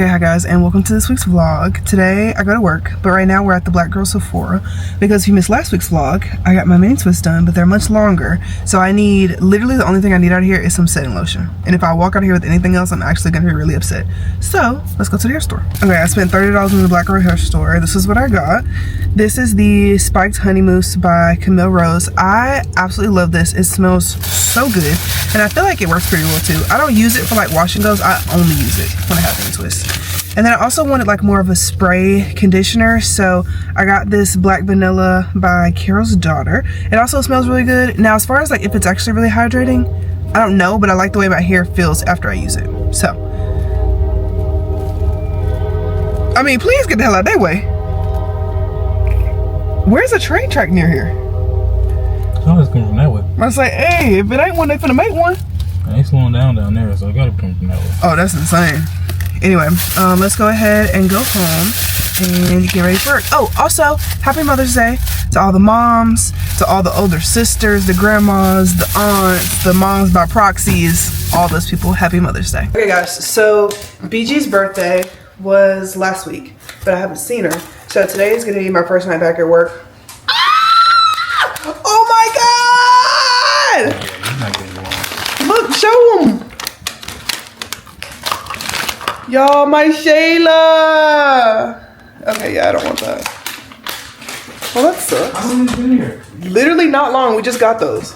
Okay, hi guys, and welcome to this week's vlog. Today I go to work, but right now we're at the Black Girl Sephora because if you missed last week's vlog, I got my mini twists done, but they're much longer. So I need, literally the only thing I need out of here is some setting lotion. And if I walk out of here with anything else, I'm actually gonna be really upset. So let's go to the hair store. Okay, I spent $30 in the Black Girl hair store. This is what I got. This is the Spiked Honey Mousse by Camille Rose. I absolutely love this. It smells so good, and I feel like it works pretty well too. I don't use it for like wash and goes. I only use it when I have mini twists. And then I also wanted like more of a spray conditioner, so I got this Black Vanilla by Carol's Daughter. It also smells really good. Now as far as like if it's actually really hydrating, I don't know, but I like the way my hair feels after I use it. So I mean, please get the hell out of that way. Where's a train track near here? It's always coming from that way. I was like, hey, if it ain't one, they finna make one. They slowing down there, so it gotta come from that way. Oh, that's insane. Anyway, let's go ahead and go home and get ready for work. Oh, also, happy Mother's Day to all the moms, to all the older sisters, the grandmas, the aunts, the moms by proxies, all those people. Happy Mother's Day. Okay, guys, so BG's birthday was last week, but I haven't seen her. So today is gonna be my first night back at work. Ah! Oh my God! Look, show them. Y'all, my Shayla. Okay, yeah, I don't want that. Well, that sucks. How long have you been here? Literally not long. We just got those.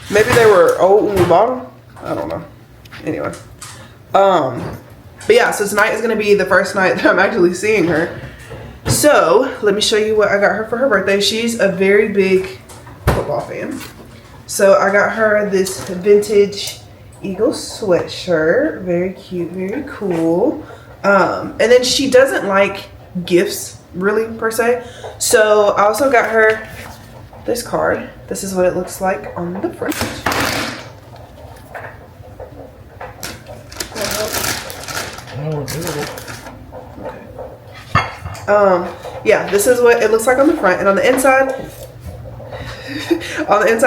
Maybe they were old when we bought them. I don't know. Anyway. But yeah, so tonight is going to be the first night that I'm actually seeing her. So, let me show you what I got her for her birthday. She's a very big football fan. So, I got her this vintage Eagle sweatshirt. Very cute, very cool. And then she doesn't like gifts, really, per se. So, I also got her this card. This is what it looks like on the front. Yeah, this is what it looks like on the front, and on the inside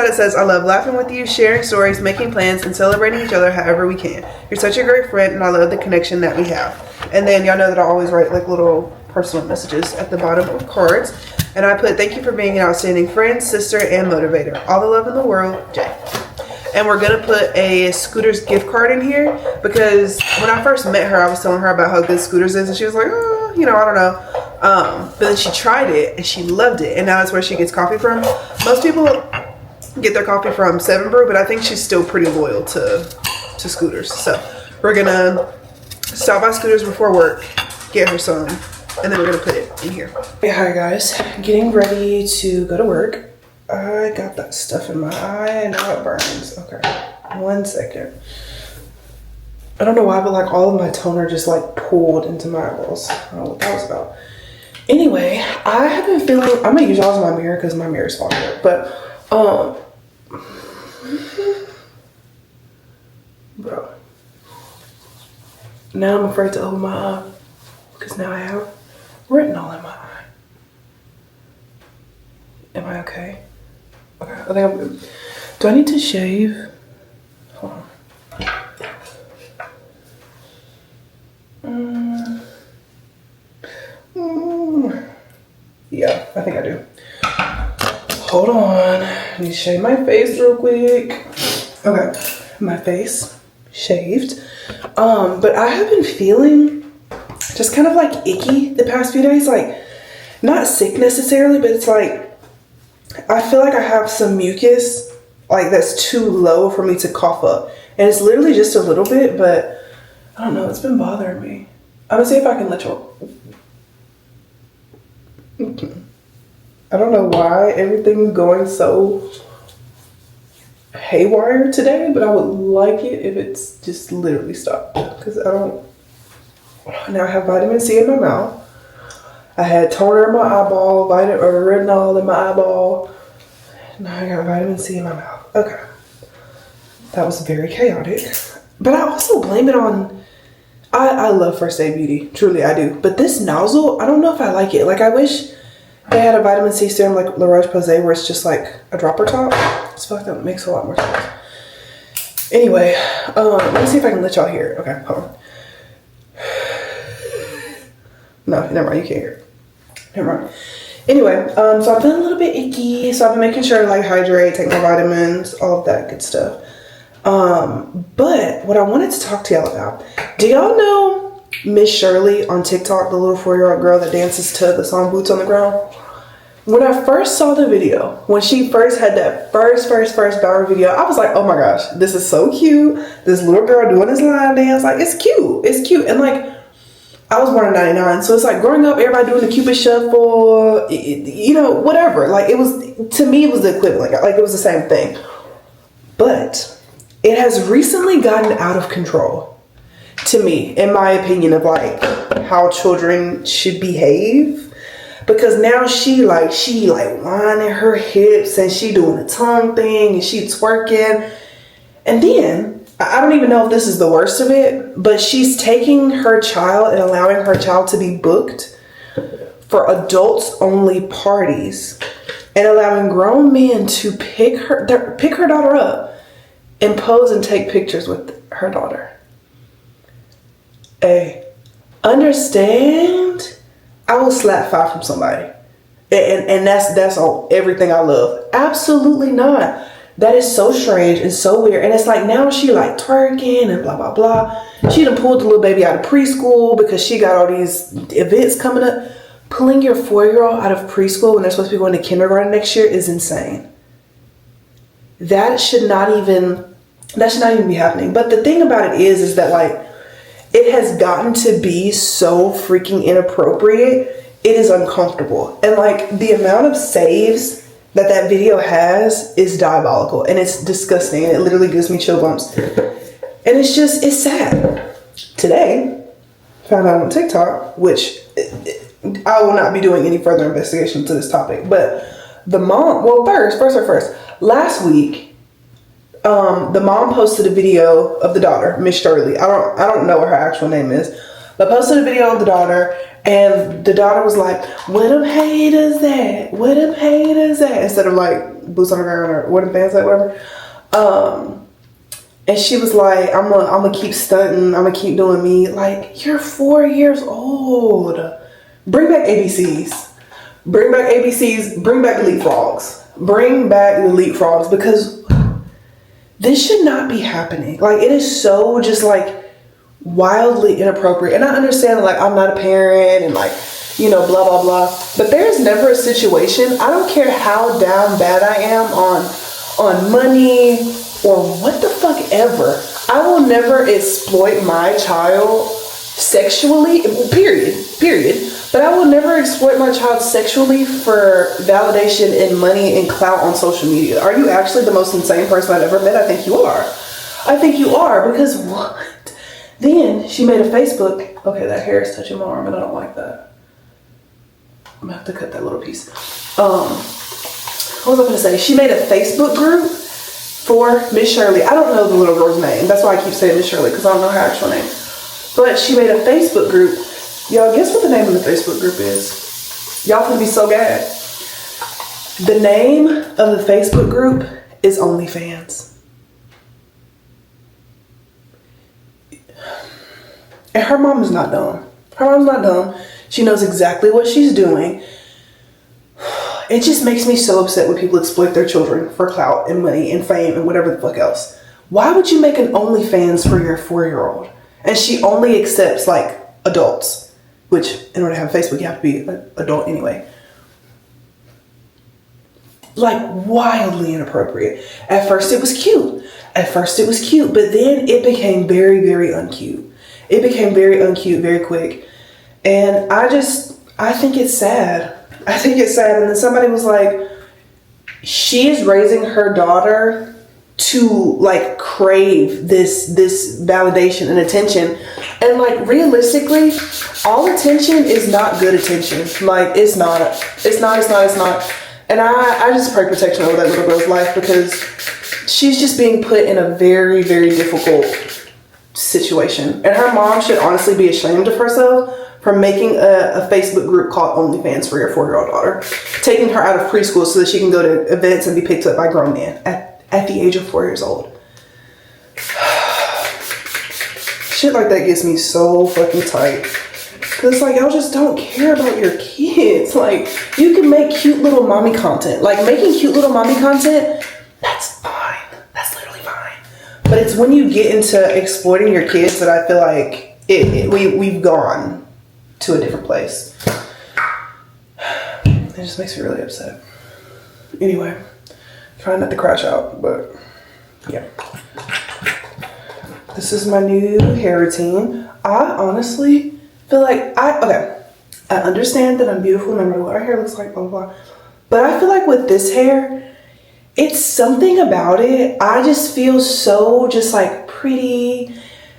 it says, I love laughing with you, sharing stories, making plans, and celebrating each other however we can. You're such a great friend, and I love the connection that we have. And then y'all know that I always write like little personal messages at the bottom of cards, and I put, thank you for being an outstanding friend, sister, and motivator. All the love in the world, Jay. And we're gonna put a Scooters gift card in here because when I first met her, I was telling her about how good Scooters is, and she was like, oh, you know, I don't know. But then she tried it and she loved it, and now that's where she gets coffee from. Most people get their coffee from 7 Brew, but I think she's still pretty loyal to Scooters. So we're gonna stop by Scooters before work, get her some, and then we're gonna put it in here. Hey, hi guys, getting ready to go to work. I got that stuff in my eye and now it burns. Okay, 1 second. I don't know why, but like all of my toner just like pulled into my eyeballs. I don't know what that was about. Anyway, I have been feeling, I'm gonna use y'all as my mirror because my mirror is fogged up. But, bro. Now I'm afraid to open my eye because now I have retinol in my eye. Am I okay? Okay, I think I'm good. Do I need to shave? Hold on. Yeah, I think I do. Hold on. I need to shave my face real quick. Okay, my face shaved. But I have been feeling just kind of like icky the past few days. Like, not sick necessarily, but it's like, I feel like I have some mucus, like that's too low for me to cough up. And it's literally just a little bit, but I don't know, it's been bothering me. I'm gonna see if I can let y'all. I don't know why everything's going so haywire today, but I would like it if it's just literally stopped. Because I don't, now I have vitamin C in my mouth. I had toner in my eyeball, retinol in my eyeball. Now I got vitamin C in my mouth. Okay. That was very chaotic. But I also blame it on, I love First Aid Beauty. Truly, I do. But this nozzle, I don't know if I like it. Like, I wish they had a vitamin C serum like La Roche-Posay where it's just like a dropper top. I feel like that makes a lot more sense. Anyway, let me see if I can let y'all hear it. Okay, hold on. No, never mind. You can't hear it. Never mind. Anyway, so I'm feeling a little bit icky. So I've been making sure to like hydrate, take my vitamins, all of that good stuff. But what I wanted to talk to y'all about, do y'all know Miss Shirley on TikTok, the little 4-year-old girl that dances to the song Boots on the Ground? When I first saw the video, when she first had that first viral video, I was like, oh my gosh, this is so cute. This little girl doing this line dance, like it's cute. It's cute. And like, I was born in 99, so it's like growing up, everybody doing the Cupid Shuffle, you know, whatever. Like it was, to me, it was the equivalent. Like it was the same thing. But it has recently gotten out of control, to me, in my opinion, of like how children should behave. Because now she whining her hips and she doing the tongue thing and she twerking. And then, I don't even know if this is the worst of it, but she's taking her child and allowing her child to be booked for adults only parties and allowing grown men to pick her daughter up and pose and take pictures with her daughter. Hey, understand? I will slap 5 from somebody. And that's on everything I love. Absolutely not. That is so strange and so weird. And it's like now she like twerking and blah, blah, blah. She done pulled the little baby out of preschool because she got all these events coming up. Pulling your 4-year-old out of preschool when they're supposed to be going to kindergarten next year is insane. That should not even be happening. But the thing about it is that like, it has gotten to be so freaking inappropriate. It is uncomfortable. And like the amount of saves that video has is diabolical and it's disgusting. And it literally gives me chill bumps. And it's sad. Today, found out on TikTok, which I will not be doing any further investigation to this topic. But the mom, well, first, last week, the mom posted a video of the daughter, Miss Shirley. I don't know what her actual name is, but posted a video of the daughter, and the daughter was like, "Where them haters at? Where them haters at?" Instead of like boots on the ground or where them fans at, whatever. And she was like, "I'm gonna keep stunting. I'm gonna keep doing me." Like, you're 4 years old. Bring back ABCs. Bring back ABCs. Bring back the leapfrogs. Bring back the leapfrogs because this should not be happening. Like, it is so just like wildly inappropriate. And I understand, like, I'm not a parent and like, you know, blah, blah, blah. But there's never a situation, I don't care how down bad I am on money or what the fuck ever. I will never exploit my child sexually, period. But I will never exploit my child sexually for validation and money and clout on social media. Are you actually the most insane person I've ever met? I think you are. Because what? Then she made a Facebook. Okay, that hair is touching my arm and I don't like that. I'm gonna have to cut that little piece. What was I gonna say? She made a Facebook group for Miss Shirley. I don't know the little girl's name. That's why I keep saying Miss Shirley, because I don't know her actual name. But she made a Facebook group. Y'all, guess what the name of the Facebook group is? Y'all can be so bad. The name of the Facebook group is OnlyFans. And her mom is not dumb. She knows exactly what she's doing. It just makes me so upset when people exploit their children for clout and money and fame and whatever the fuck else. Why would you make an OnlyFans for your 4-year-old? And she only accepts like adults. Which, in order to have Facebook, you have to be an adult anyway. Like, wildly inappropriate. At first it was cute, but then it became very, very uncute. It became very uncute very quick. And I think it's sad. And then somebody was like, she is raising her daughter to like crave this validation and attention. And like realistically, all attention is not good attention. Like it's not. And I just pray protection over that little girl's life because she's just being put in a very, very difficult situation. And her mom should honestly be ashamed of herself for making a Facebook group called OnlyFans for your 4-year-old daughter, taking her out of preschool so that she can go to events and be picked up by grown men at the age of 4 years old. Shit like that gets me so fucking tight. Cause it's like, y'all just don't care about your kids. Like, you can make cute little mommy content. Like, making cute little mommy content, that's fine. That's literally fine. But it's when you get into exploiting your kids that I feel like we've gone to a different place. It just makes me really upset. Anyway, trying not to crash out, but yeah. This is my new hair routine. I honestly feel like I understand that I'm beautiful no matter what our hair looks like, blah, blah, blah. But I feel like with this hair, it's something about it. I just feel so just like pretty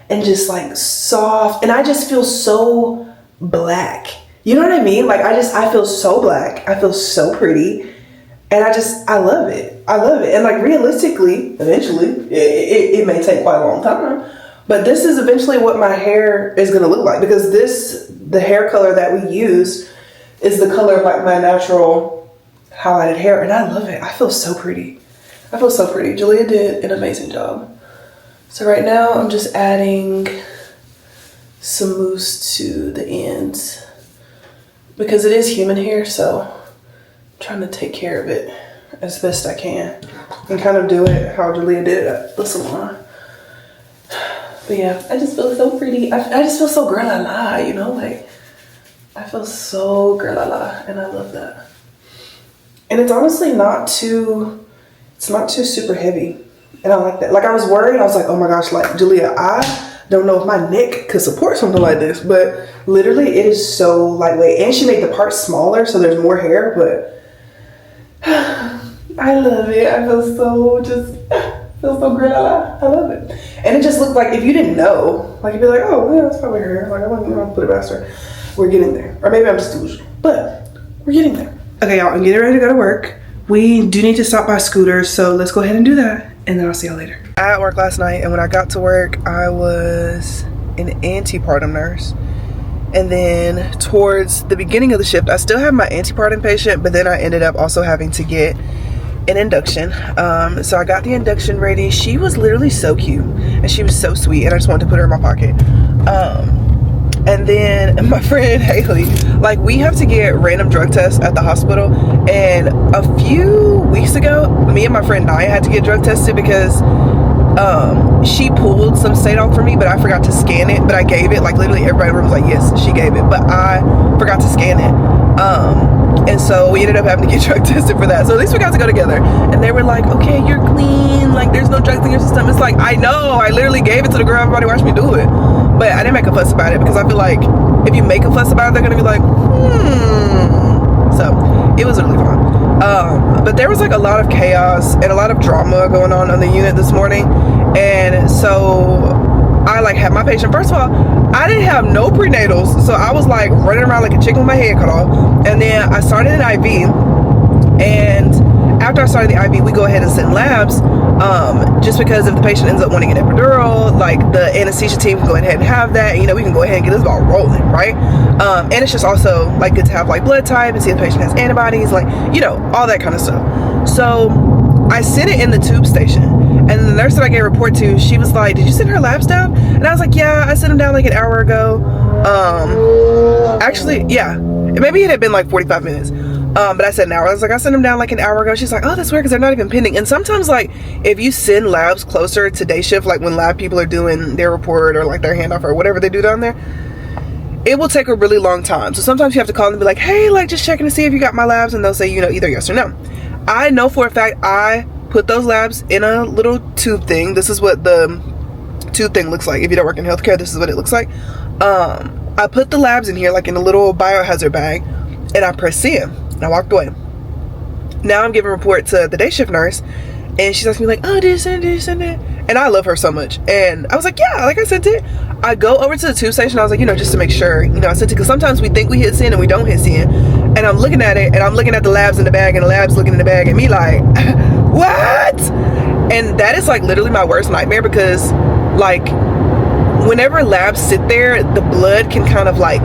and just like soft. And I just feel so black. You know what I mean? Like I feel so black. I feel so pretty. And I love it. I love it. And like realistically, eventually, it may take quite a long time. But this is eventually what my hair is going to look like. Because the hair color that we use is the color of like my natural highlighted hair. And I love it. I feel so pretty. I feel so pretty. Julia did an amazing job. So right now I'm just adding some mousse to the ends. Because it is human hair, so I'm trying to take care of it as best I can. And kind of do it how Julia did it at the salon. But yeah, I just feel so pretty. I just feel so girl la la, you know? Like, I feel so girl la la, and I love that. And it's honestly not too super heavy. And I like that. Like, I was worried. I was like, oh my gosh, like, Julia, I don't know if my neck could support something like this. But literally, it is so lightweight. And she made the part smaller, so there's more hair. But I love it. I feel so girl la la. I love it. And it just looked like, if you didn't know, like, you'd be like, oh, yeah, that's probably her hair. Like, I wasn't going to put it faster. We're getting there. Or maybe I'm just delusional. But we're getting there. Okay, y'all, I'm getting ready to go to work. We do need to stop by Scooters, so let's go ahead and do that. And then I'll see y'all later. I had work last night, and when I got to work, I was an antepartum nurse. And then towards the beginning of the shift, I still had my antepartum patient, but then I ended up also having to get an induction. So I got the induction ready. She was literally so cute, and she was so sweet, and I just wanted to put her in my pocket. And then my friend Haley, like, we have to get random drug tests at the hospital. And a few weeks ago, me and my friend Naya had to get drug tested because she pulled some Sadol for me, but I forgot to scan it. But I gave it, like, literally everybody in the room was like, yes, she gave it, but I forgot to scan it. And so we ended up having to get drug tested for that. So at least we got to go together. And they were like, okay, you're clean, like, there's no drugs in your system. It's like, I know, I literally gave it to the girl, everybody watched me do it. But I didn't make a fuss about it because I feel like if you make a fuss about it, they're gonna be like, So it was really fun. But there was like a lot of chaos and a lot of drama going on the unit this morning. And so I like had my patient, first of all, I didn't have no prenatals. So I was like running around like a chicken with my head cut off. And then I started an IV. And after I started the IV, we go ahead and send labs. Just because if the patient ends up wanting an epidural, like, the anesthesia team can go ahead and have that, and, you know, we can go ahead and get this ball rolling, right? And it's just also like good to have like blood type and see if the patient has antibodies, like, you know, all that kind of stuff. So I sent it in the tube station, and the nurse that I gave a report to, she was like, did you send her labs down? And I was like, yeah, I sent them down like an hour ago. Actually, yeah, maybe it had been like 45 minutes. But I said an hour. I was like, I sent them down like an hour ago. She's like, oh, that's weird because they're not even pending. And sometimes, like, if you send labs closer to day shift, like when lab people are doing their report or like their handoff or whatever they do down there, it will take a really long time. So sometimes you have to call them and be like, hey, like, just checking to see if you got my labs. And they'll say, you know, either yes or no. I know for a fact I put those labs in a little tube thing. This is what the tube thing looks like. If you don't work in healthcare, this is what it looks like. I put the labs in here like in a little biohazard bag, and I pressed send. And I walked away. Now I'm giving a report to the day shift nurse, and she's asking me like, oh, did you send it? Did you send it? And I love her so much. And I was like, yeah, like, I sent it. I go over to the tube station. I was like, you know, just to make sure, you know, I sent it. Because sometimes we think we hit send and we don't hit send. And I'm looking at it, and I'm looking at the labs in the bag, and the labs looking in the bag at me like, what? And that is like literally my worst nightmare, because like whenever labs sit there, the blood can kind of like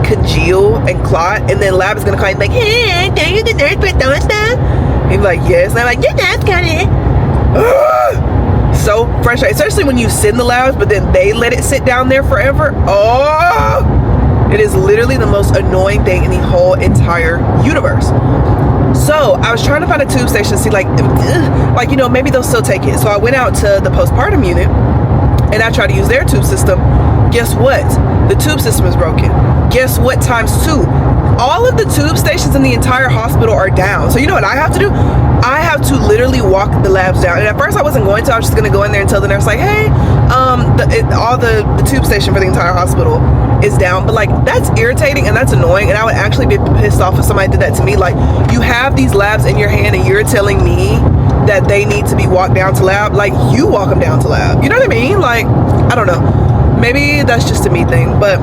congeal and clot, and then lab is gonna call you like, hey, are you the nurse with those stuff? And you're like, yes. And I'm like, your lab's got it. So frustrating, especially when you send the labs but then they let it sit down there forever. Oh, It is literally the most annoying thing in the whole entire universe. So I was trying to find a tube station to see like, you know, maybe they'll still take it. So I went out to the postpartum unit and I tried to use their tube system. Guess what? The tube system is broken. Guess what? Times 2. All of the tube stations in the entire hospital are down. So you know what I have to do? I have to literally walk the labs down. And at first I wasn't going to. I was just going to go in there and tell the nurse like, hey, all the tube station for the entire hospital is down. But like, that's irritating and that's annoying. And I would actually be pissed off if somebody did that to me. Like, you have these labs in your hand and you're telling me that they need to be walked down to lab. Like, you walk them down to lab. You know what I mean? Like, I don't know. Maybe that's just a me thing, but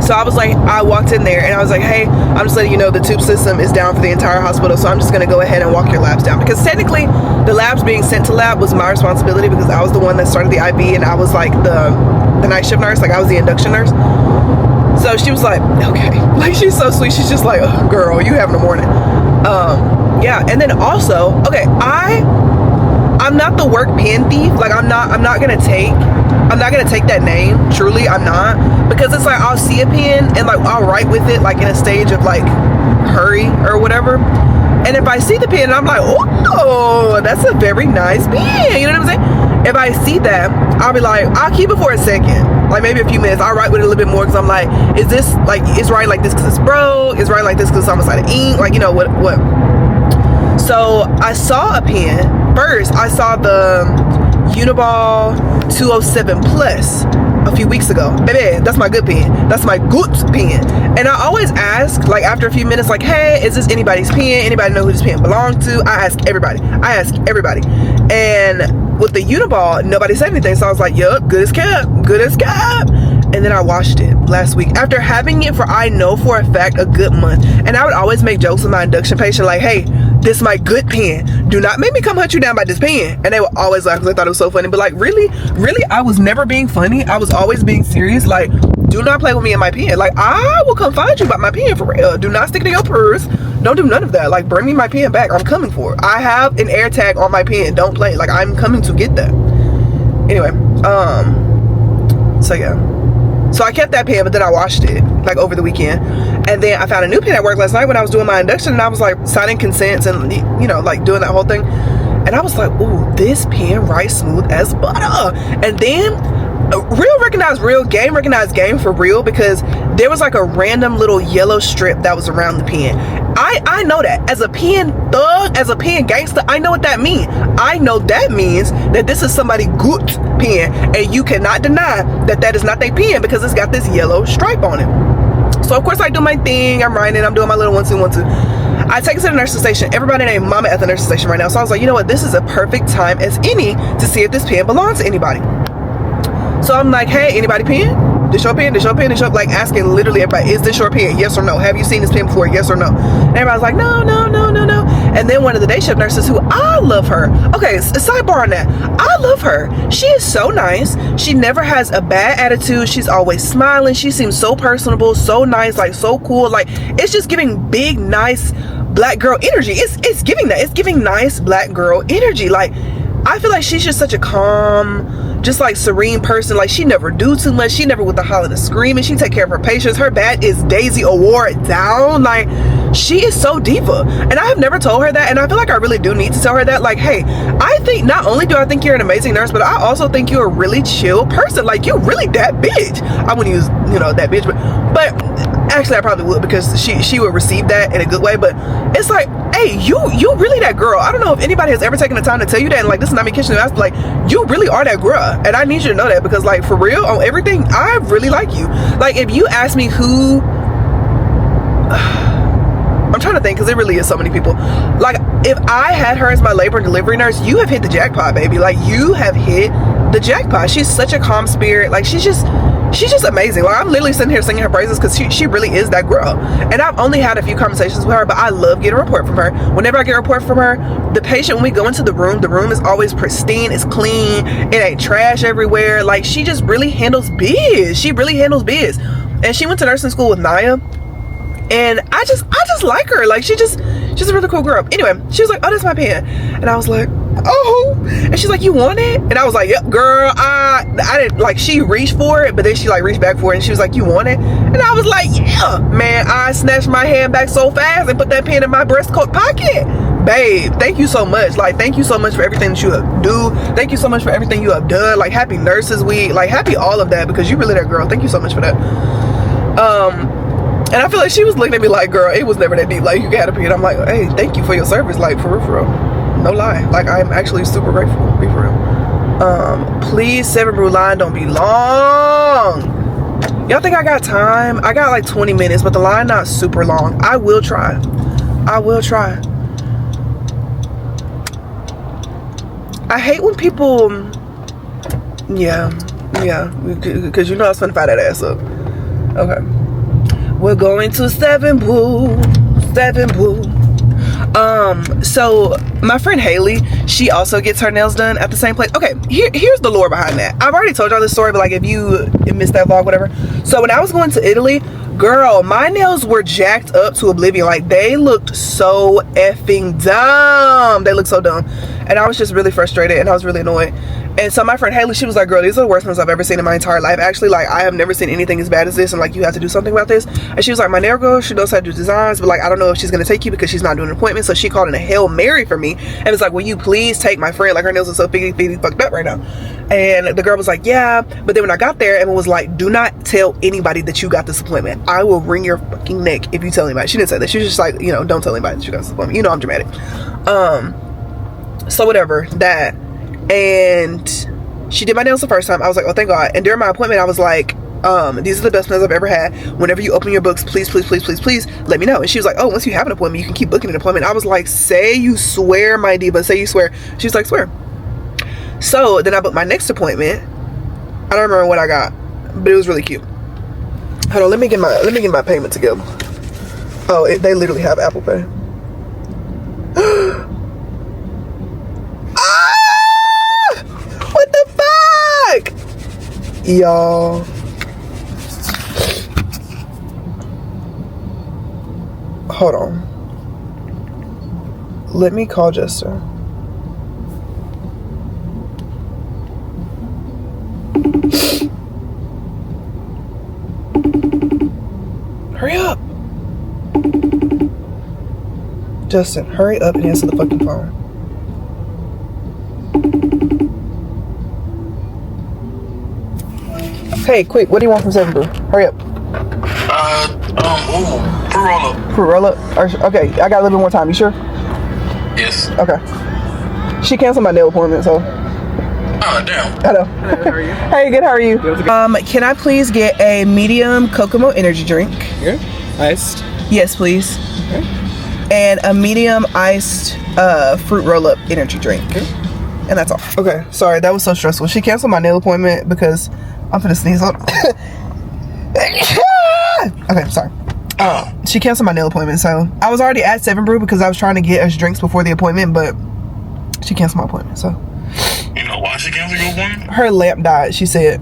so I was like, I walked in there and I was like, hey, I'm just letting you know the tube system is down for the entire hospital, so I'm just gonna go ahead and walk your labs down, because technically the labs being sent to lab was my responsibility, because I was the one that started the IV and I was like the night shift nurse, like I was the induction nurse. So she was like, okay, like she's so sweet. She's just like, oh, girl, you having a morning. Yeah, and then also, okay, I'm not the work pen thief. Like I'm not gonna take that name. Truly, I'm not, because it's like I'll see a pen and like I'll write with it like in a stage of like hurry or whatever. And if I see the pen, I'm like, oh, that's a very nice pen. You know what I'm saying? If I see that, I'll be like, I'll keep it for a second, like maybe a few minutes. I'll write with it a little bit more, because I'm like, is this like, it's writing like this because it's broke? It's writing like this because it's almost out of ink? Like, you know what? So I saw a pen first. I saw the Uniball 207 Plus a few weeks ago. Baby, that's my good pen. That's my good pen. And I always ask, like after a few minutes, like, hey, is this anybody's pen? Anybody know who this pen belongs to? I ask everybody. And with the Uniball, nobody said anything. So I was like, yup, good as kept. And then I washed it last week after having it for, I know for a fact, a good month. And I would always make jokes with my induction patient like, hey, this is my good pen. Do not make me come hunt you down by this pen. And they would always laugh because they thought it was so funny. But like, really, I was never being funny. I was always being serious. Like, do not play with me and my pen. Like, I will come find you about my pen for real. Do not stick it in your purse. Don't do none of that. Like, bring me my pen back. I'm coming for it. I have an air tag on my pen. Don't play. Like, I'm coming to get that. Anyway, so yeah. So I kept that pen, but then I washed it like over the weekend. And then I found a new pen at work last night when I was doing my induction, and I was like signing consents and, you know, like doing that whole thing. And I was like, ooh, this pen writes smooth as butter. And then real recognized real, game recognized game for real, because there was like a random little yellow strip that was around the pen. I know that as a pen thug, as a pen gangster, I know what that means. I know that means that this is somebody good pen, and you cannot deny that that is not their pen because it's got this yellow stripe on it. So of course I do my thing. I'm writing, I'm doing my little 1 2 1 2. I take it to the nursing station. Everybody named Mama at the nursing station right now. So I was like, you know what? This is a perfect time as any to see if this pen belongs to anybody. So I'm like, hey, anybody pen? This your pen? This your pen? This your, like asking literally everybody, is this your pen? Yes or no? Have you seen this pen before? Yes or no? And everybody's like, no. And then one of the day shift nurses, who I love her. Okay, sidebar on that. I love her. She is so nice. She never has a bad attitude. She's always smiling. She seems so personable, so nice, like so cool. Like, it's just giving big, nice black girl energy. It's giving that. It's giving nice black girl energy. Like, I feel like she's just such a calm, just like serene person. Like, she never do too much. She never with the hollering and screaming. She take care of her patients. Her bat is Daisy Award down. Like, she is so diva. And I have never told her that, and I feel like I really do need to tell her that. Like, hey, I think not only do I think you're an amazing nurse, but I also think you're a really chill person. Like, you're really that bitch. I wouldn't use, you know, that bitch, but actually I probably would, because she would receive that in a good way. But it's like, hey, you really that girl. I don't know if anybody has ever taken the time to tell you that, and like, this is not me kitchen. I was like, you really are that girl, and I need you to know that, because like, for real, on everything, I really like you. Like, if you ask me who I'm trying to think, because it really is so many people. Like, if I had her as my labor and delivery nurse, you have hit the jackpot, baby. Like, you have hit the jackpot. She's such a calm spirit. Like, she's just amazing. Like, I'm literally sitting here singing her praises, because she really is that girl. And I've only had a few conversations with her, but I love getting a report from her. Whenever I get a report from her, the patient, when we go into the room is always pristine, it's clean, it ain't trash everywhere. Like, she just really handles biz. She really handles biz. And she went to nursing school with Naya, and I just like her. Like, she's a really cool girl. Anyway, she was like, oh, that's my pen. And I was like, oh. And she's like, you want it? And I was like, yep, girl. I didn't, like, she reached for it, but then she like reached back for it, and she was like, you want it? And And I was like, yeah. Man, I snatched my hand back so fast and put that pen in my breast coat pocket. Babe, thank you so much. Like, thank you so much for everything that you do. Thank you so much for everything you have done. Like, happy Nurses Week. Like, happy all of that, because you really that girl. Thank you so much for that. And I feel like she was looking at me like, girl, it was never that deep. Like, you got a pen. I'm like, hey, thank you for your service. Like, for real. No lie. Like, I'm actually super grateful. Be for real. Please, 7 brew line don't be long. Y'all think I got time? I got like 20 minutes, but the line not super long. I will try. I will try. I hate when people, yeah, because you know I was gonna fire that ass up. Okay. We're going to 7 Boo. So my friend Haley, she also gets her nails done at the same place. Okay, here's the lore behind that. I've already told y'all this story, but like if you missed that vlog, whatever. So when I was going to Italy, girl, my nails were jacked up to oblivion. Like, they looked so effing dumb. They looked so dumb. And I was just really frustrated, and I was really annoyed. And so my friend Haley, she was like, girl, these are the worst ones I've ever seen in my entire life. Actually, like, I have never seen anything as bad as this, and like, you have to do something about this. And she was like, my nail girl, she knows how to do designs, but like, I don't know if she's gonna take you because she's not doing an appointment. So she called in a Hail Mary for me, and it's like, will you please take my friend? Like, her nails are so figgy fucked up right now. And the girl was like, yeah. But then when I got there, Emma was like, do not tell anybody that you got this appointment. I will wring your fucking neck if you tell anybody. She didn't say that. She was just like, you know, don't tell anybody that you got this appointment. You know I'm dramatic. So whatever, that. And she did my nails the first time. I was like, oh, thank God. And during my appointment, I was like, these are the best nails I've ever had. Whenever you open your books, please let me know. And she was like, oh, once you have an appointment, you can keep booking an appointment. I was like, say you swear, my diva, say you swear. She was like, swear. So then I booked my next appointment. I don't remember what I got, but it was really cute. Hold on, let me get my payment together. Oh, they literally have Apple Pay. What the fuck? Y'all. Hold on. Let me call Jester. Hurry up. Justin, hurry up and answer the fucking phone. Hey, quick, what do you want from 7 Brew? Hurry up. Fruit roll-up. Fruit roll-up? Okay, I got a little bit more time. You sure? Yes. Okay. She canceled my nail appointment, so. Oh, damn. Hello. How are you? Hey, good, how are you? Can I please get a medium Kokomo energy drink? Here? Iced? Yes, please. Okay. And a medium iced fruit roll-up energy drink. Okay. And that's all. Okay, sorry, that was so stressful. She canceled my nail appointment because I'm finna sneeze on. Okay, sorry. She canceled my nail appointment, so I was already at 7 Brew because I was trying to get us drinks before the appointment, but she canceled my appointment, so. You know why she canceled your appointment? Her lamp died, she said.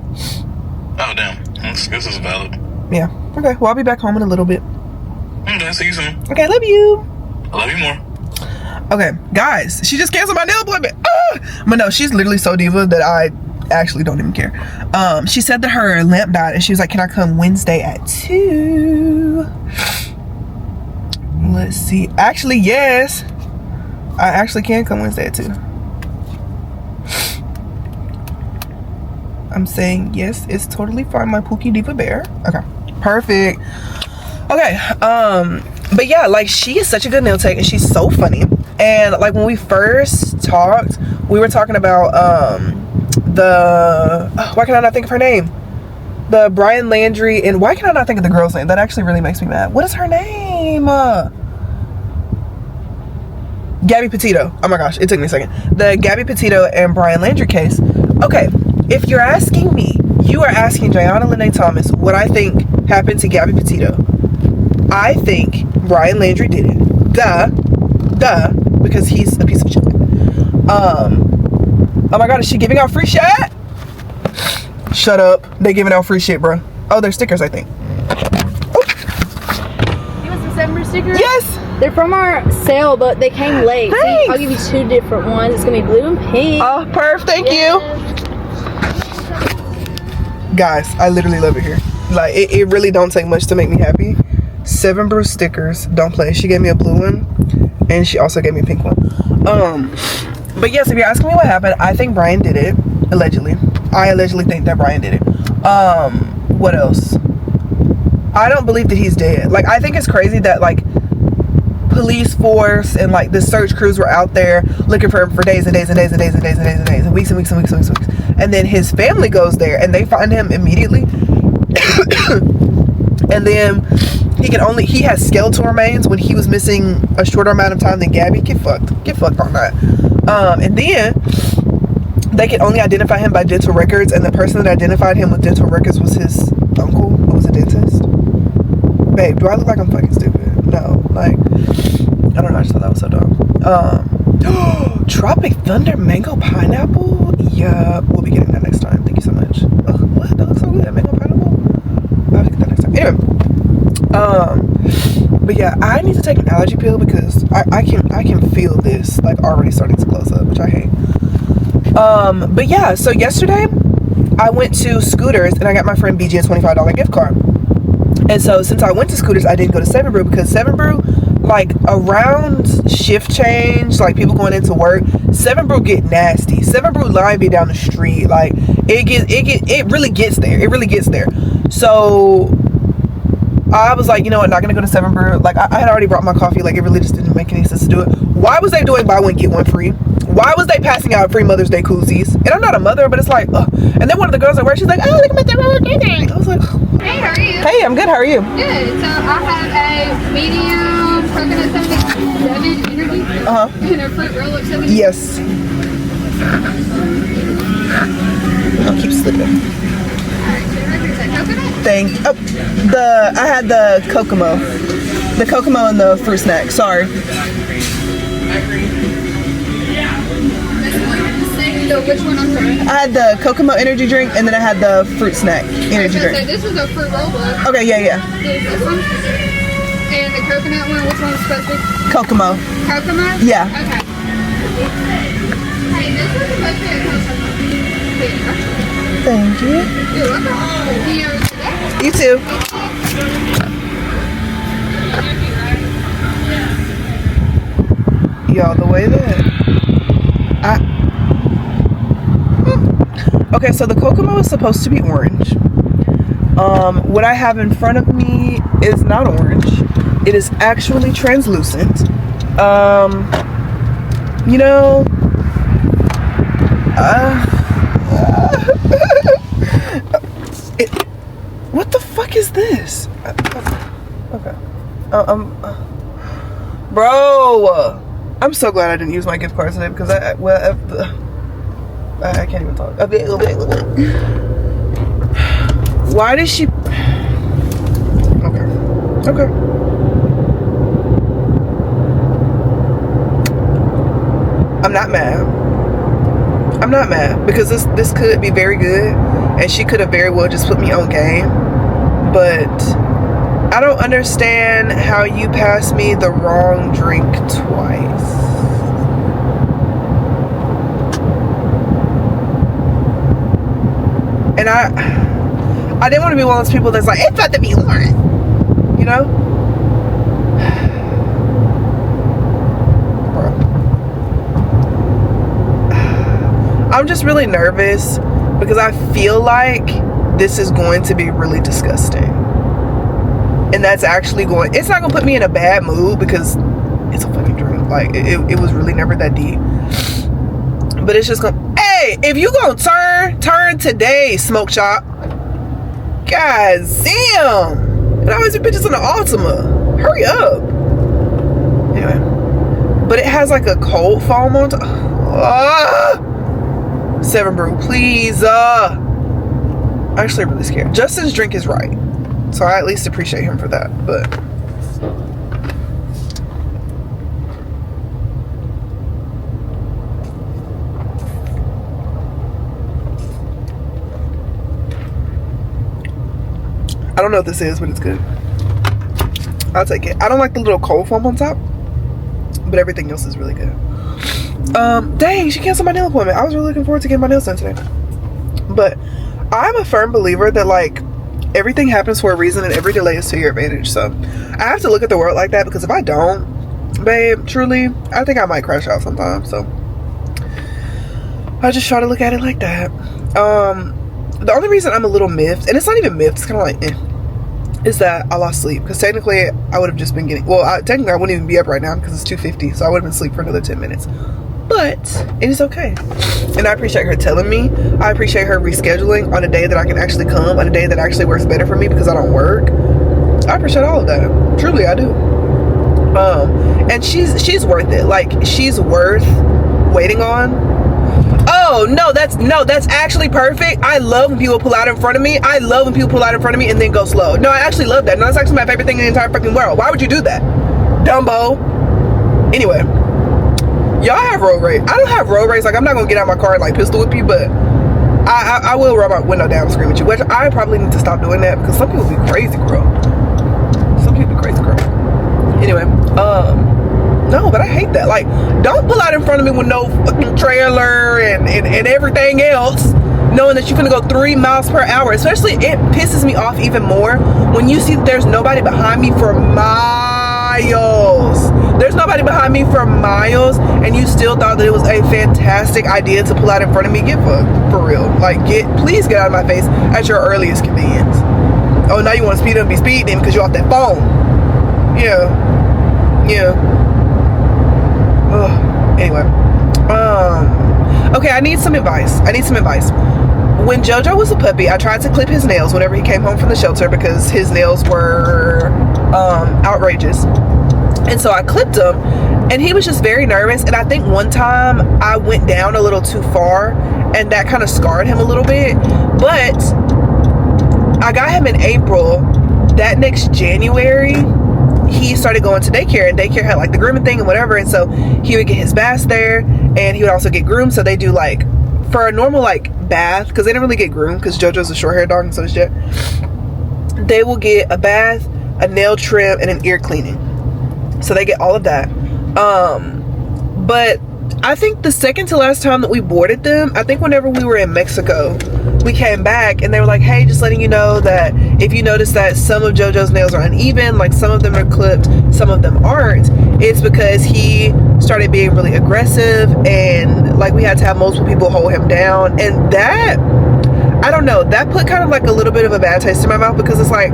Oh, damn. This is valid. Yeah. Okay, well, I'll be back home in a little bit. Okay, see you soon. Okay, love you. I love you more. Okay, guys, she just canceled my nail appointment. But no, she's literally so diva that I actually don't even care. She said that her lamp died, and she was like, can I come Wednesday at 2? Let's see. Actually, yes. I actually can come Wednesday at 2. I'm saying yes, it's totally fine, my Pookie Diva Bear. Okay, perfect. Okay, but yeah, like, she is such a good nail tech, and she's so funny. And like, when we first talked, we were talking about why can I not think of her name? The Brian Landry, and why can I not think of the girl's name? That actually really makes me mad. What is her name? Gabby Petito. Oh my gosh, it took me a second. The Gabby Petito and Brian Landry case. Okay, if you're asking me, you are asking Jayana Lene Thomas what I think happened to Gabby Petito. I think Brian Landry did it. Duh, because he's a piece of shit. Oh my god, is she giving out free shit? Shut up. They giving out free shit, bro. Oh, they're stickers, I think. Oh. You want some 7 Brew stickers? Yes. They're from our sale, but they came late. Thanks. See, I'll give you 2 different ones. It's gonna be blue and pink. Oh, perfect. Thank you. Guys, I literally love it here. Like, it really don't take much to make me happy. 7 Brew stickers, don't play. She gave me a blue one, and she also gave me a pink one. But yes, if you're asking me what happened, I think Brian did it, allegedly. I allegedly think that Brian did it. What else? I don't believe that he's dead. Like, I think it's crazy that, like, police force and, like, the search crews were out there looking for him for days and days and days and days and days and days and days and weeks and weeks and weeks and weeks and weeks. And then his family goes there and they find him immediately. And then he has skeletal remains when he was missing a shorter amount of time than Gabby. Get fucked on that. And then they could only identify him by dental records, and the person that identified him with dental records was his uncle, who was a dentist. Babe, do I look like I'm fucking stupid? No, like, I don't know, I just thought that was so dumb. Tropic Thunder Mango Pineapple? Yeah, we'll be getting that next time. Thank you so much. What? That looks so good. Mango Pineapple? I'll have to get that next time. Anyway, but yeah, I need to take an allergy pill because I can feel this, like, already starting to close up, which I hate. But yeah, so yesterday I went to Scooters and I got my friend BG a $25 gift card. And so since I went to Scooters, I didn't go to 7 Brew because 7 Brew, like, around shift change, like people going into work, 7 Brew get nasty. 7 Brew line be down the street. Like, it really gets there. It really gets there. So I was like, you know what, not gonna go to 7 Brew. Like, I had already brought my coffee. Like, it really just didn't make any sense to do it. Why was they doing buy one get one free? Why was they passing out free Mother's Day koozies? And I'm not a mother, but it's like, ugh. And then one of the girls at work, she's like, oh, look at my Mother's Day. I was like, Hey, how are you? hey, I'm good. How are you? Good. So I have a medium coconut 77 energy and a fruit roll up 70. Yes. I'll keep slipping. I had the Kokomo. The Kokomo and the fruit snack. Sorry. So which one I'm sorry? I had the Kokomo energy drink and then I had the fruit snack energy So drink. this was a fruit roll up. Okay, yeah. This one. And the coconut one, which one is supposed to be? Kokomo. Kokomo? Yeah. Okay. Hey, this was supposed to be a Kokomo. Thank you. You're welcome. See you today. You too. Y'all, the way that okay, so the Kokomo is supposed to be orange. What I have in front of me is not orange. It is actually translucent. You know, what the fuck is this? Okay. Bro, I'm so glad I didn't use my gift card today because I can't even talk. Why did she? Okay. I'm not mad because this could be very good, and she could have very well just put me on game. But I don't understand how you passed me the wrong drink twice. And I didn't want to be one of those people that's like, it's about to be Lauren, you know? Bro. I'm just really nervous because I feel like this is going to be really disgusting. And that's actually it's not going to put me in a bad mood because it's a fucking drink. Like, it was really never that deep. But it's just going to, hey, if you going to turn today, smoke shop. God damn. And I always see bitches in the Altima. Hurry up. Anyway. But it has like a cold foam on top. 7 Brew, please. I'm actually really scared. Justin's drink is right. So I at least appreciate him for that. But I don't know what this is, but it's good. I'll take it. I don't like the little cold foam on top, but everything else is really good. Dang, she canceled my nail appointment. I was really looking forward to getting my nails done today. But I'm a firm believer that, like, everything happens for a reason and every delay is to your advantage. So I have to look at the world like that, because if I don't, babe, truly, I think I might crash out sometime. So I just try to look at it like that. The only reason I'm a little miffed, and it's not even miffed, it's kind of like is that I lost sleep, because technically I would have just been getting, well, technically I wouldn't even be up right now because it's 2:50, so I would have been asleep for another 10 minutes. But it is okay, and I appreciate her telling me. I appreciate her rescheduling on a day that I can actually come, on a day that actually works better for me because I don't work. I appreciate all of that, truly I do. And she's worth it. Like, she's worth waiting on. Oh, no, that's actually perfect. I love when people pull out in front of me. I love when people pull out in front of me and then go slow. No, I actually love that. No, that's actually my favorite thing in the entire fucking world. Why would you do that, Dumbo? Anyway, y'all have road rage. I don't have road rage. Like, I'm not gonna get out of my car and like pistol whip you, but I will roll my window down and scream at you, which I probably need to stop doing that, because some people be crazy, girl. Some people be crazy, girl. Anyway, no, but I hate that. Like, don't pull out in front of me with no fucking trailer and everything else, knowing that you're gonna go 3 miles per hour. Especially, it pisses me off even more when you see that there's nobody behind me for miles. There's nobody behind me for miles, and you still thought that it was a fantastic idea to pull out in front of me. Get fucked, for real. Like, please get out of my face at your earliest convenience. Oh, now you want to speed up and be speeding because you're off that phone. Yeah. Anyway, okay, I need some advice. When JoJo was a puppy, I tried to clip his nails whenever he came home from the shelter because his nails were outrageous. And so I clipped him, and he was just very nervous. And I think one time I went down a little too far, and that kind of scarred him a little bit. But I got him in April. That next January, he started going to daycare, and daycare had like the grooming thing and whatever, and so he would get his baths there, and he would also get groomed. So they do, like, for a normal like bath, because they didn't really get groomed because JoJo's a short hair dog and so is Jet, they will get a bath, a nail trim, and an ear cleaning. So they get all of that. But I think the second to last time that we boarded them, I think whenever we were in Mexico, we came back and they were like, hey, just letting you know that if you notice that some of JoJo's nails are uneven, like some of them are clipped, some of them aren't, it's because he started being really aggressive, and like we had to have multiple people hold him down. And that, I don't know, that put kind of like a little bit of a bad taste in my mouth, because it's like,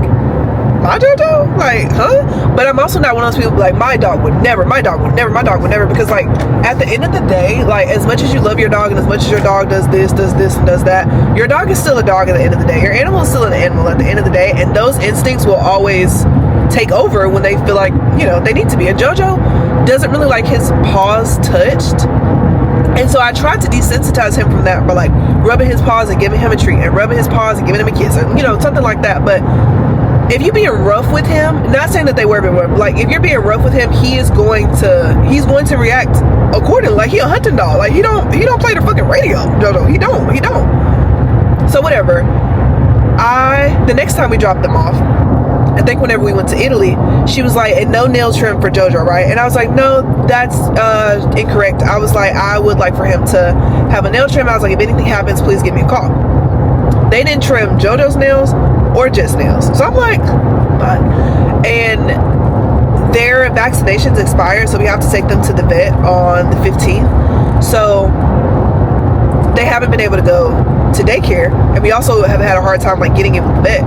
my JoJo? Like, huh? But I'm also not one of those people like, my dog would never, because like, at the end of the day, like, as much as you love your dog and as much as your dog does this, and does that, your dog is still a dog at the end of the day. Your animal is still an animal at the end of the day, and those instincts will always take over when they feel like, you know, they need to be. And JoJo doesn't really like his paws touched. And so I tried to desensitize him from that by like rubbing his paws and giving him a treat, and rubbing his paws and giving him a kiss, and, you know, something like that. But if you're being rough with him, not saying that they were being rough, like, if you're being rough with him, he's going to react accordingly. Like, he a hunting dog. Like, he don't play the fucking radio, JoJo. He don't. So whatever. The next time we dropped them off, I think whenever we went to Italy, she was like, and no nail trim for JoJo, right? And I was like, no, that's incorrect. I was like, I would like for him to have a nail trim. I was like, if anything happens, please give me a call. They didn't trim JoJo's nails or Jet's nails. So I'm like, what? And their vaccinations expired, so we have to take them to the vet on the 15th. So they haven't been able to go to daycare, and we also have had a hard time like getting in with the vet.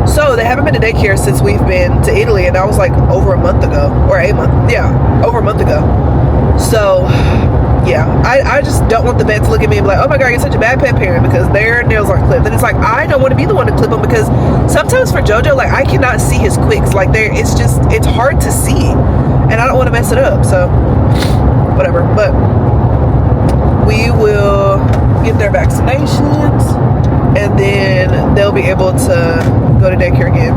So they haven't been to daycare since we've been to Italy, and that was like over a month ago, or over a month ago. So yeah, I just don't want the vet to look at me and be like, oh my god, you're such a bad pet parent because their nails aren't clipped. And it's like, I don't want to be the one to clip them, because sometimes for JoJo, like, I cannot see his quicks. Like, it's hard to see, and I don't want to mess it up. So whatever. But we will get their vaccinations, and then they'll be able to go to daycare again,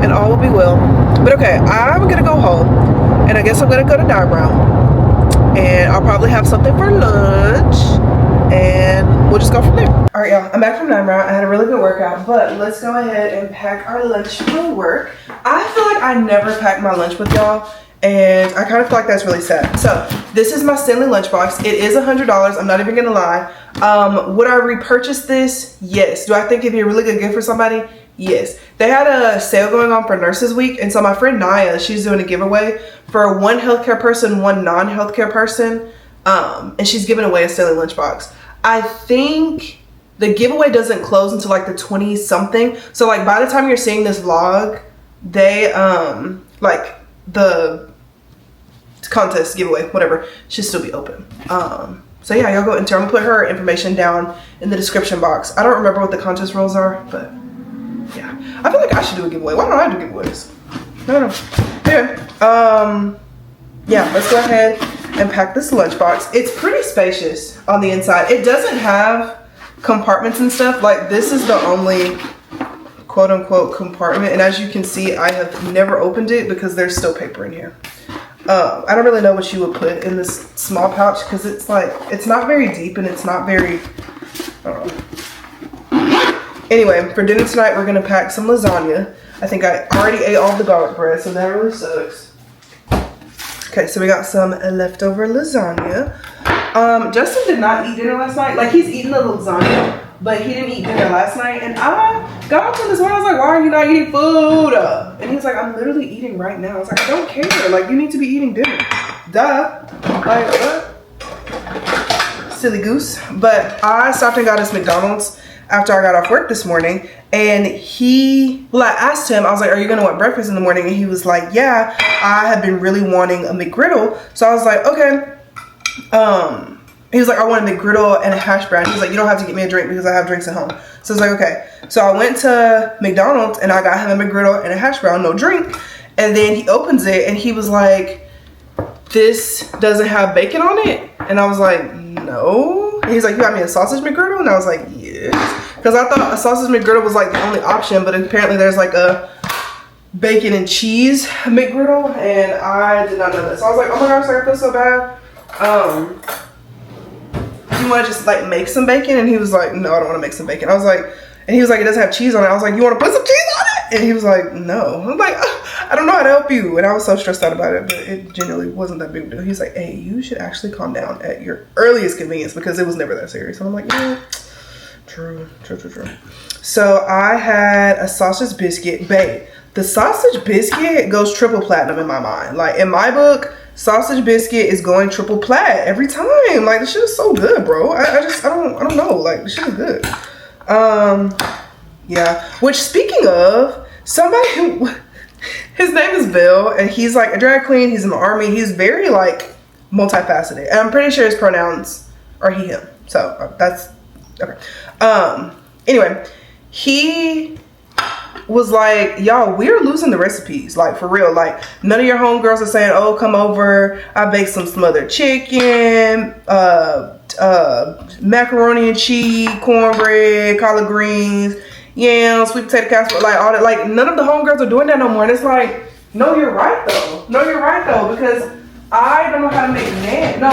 and all will be well. But okay, I'm gonna go home, and I guess I'm gonna go to Dime Round, and I'll probably have something for lunch, and we'll just go from there. All right, y'all, I'm back from Dime Round. I had a really good workout, but let's go ahead and pack our lunch for work. I feel like I never pack my lunch with y'all, and I kind of feel like that's really sad. So this is my Stanley lunchbox. It is $100. I'm not even gonna lie. Would I repurchase this? Yes. Do I think it'd be a really good gift for somebody? Yes, they had a sale going on for Nurses Week, and so my friend Naya, she's doing a giveaway for one healthcare person, one non-healthcare person, and she's giving away a Stanley lunchbox. I think the giveaway doesn't close until like the 20-something. So like by the time you're seeing this vlog, they like the contest giveaway, whatever, should still be open. So yeah, y'all go enter. I'm gonna put her information down in the description box. I don't remember what the contest rules are, but yeah, I feel like I should do a giveaway. Why don't I do giveaways? I don't know. Anyway, yeah, let's go ahead and pack this lunchbox. It's pretty spacious on the inside. It doesn't have compartments and stuff. Like this is the only quote unquote compartment, and as you can see, I have never opened it because there's still paper in here. I don't really know what you would put in this small pouch because it's like, it's not very deep and it's not very, I don't know. Anyway, for dinner tonight, we're gonna pack some lasagna. I think I already ate all the garlic bread, so that really sucks. Okay, so we got some leftover lasagna. Justin did not eat dinner last night. Like, he's eating the lasagna, but he didn't eat dinner last night. And I got up to this morning, I was like, why are you not eating food? And he was like, I'm literally eating right now. I was like, I don't care. Like, you need to be eating dinner. Duh. Like, what? Silly goose. But I stopped and got us McDonald's after I got off work this morning. And I asked him, I was like, are you gonna want breakfast in the morning? And he was like, yeah, I have been really wanting a McGriddle. So I was like, okay. He was like, I want a McGriddle and a hash brown. He was like, you don't have to get me a drink because I have drinks at home. So I was like, okay. So I went to McDonald's and I got him a McGriddle and a hash brown, no drink. And then he opens it and he was like, this doesn't have bacon on it? And I was like, no. And he's like, you got me a sausage McGriddle? And I was like, yes. Because I thought a sausage McGriddle was like the only option, but apparently there's like a bacon and cheese McGriddle, and I did not know that. So I was like, oh my gosh, I feel so bad. You want to just like make some bacon? And he was like, no, I don't want to make some bacon. I was like, and he was like, it doesn't have cheese on it. I was like, you want to put some cheese on it? And he was like, no. I'm like, I don't know how to help you. And I was so stressed out about it, but it genuinely wasn't that big of a deal. He's like, hey, you should actually calm down at your earliest convenience because it was never that serious. And I'm like, yeah, true. So I had a sausage biscuit. Babe, the sausage biscuit goes triple platinum in my mind. Like in my book, sausage biscuit is going triple plat every time. Like this shit is so good, bro. I don't know. Like this shit is good. Yeah. Which speaking of, somebody who, his name is Bill, and he's like a drag queen. He's in the army. He's very like multifaceted. And I'm pretty sure his pronouns are he, him. So that's okay. Anyway, he was like, y'all, we're losing the recipes, like for real. Like none of your homegirls are saying, oh, come over, I baked some smothered chicken, macaroni and cheese, cornbread, collard greens, yams, sweet potato casserole, like all that. Like none of the homegirls are doing that no more. And it's like, no, you're right though. No, you're right though, because I don't know how to make No,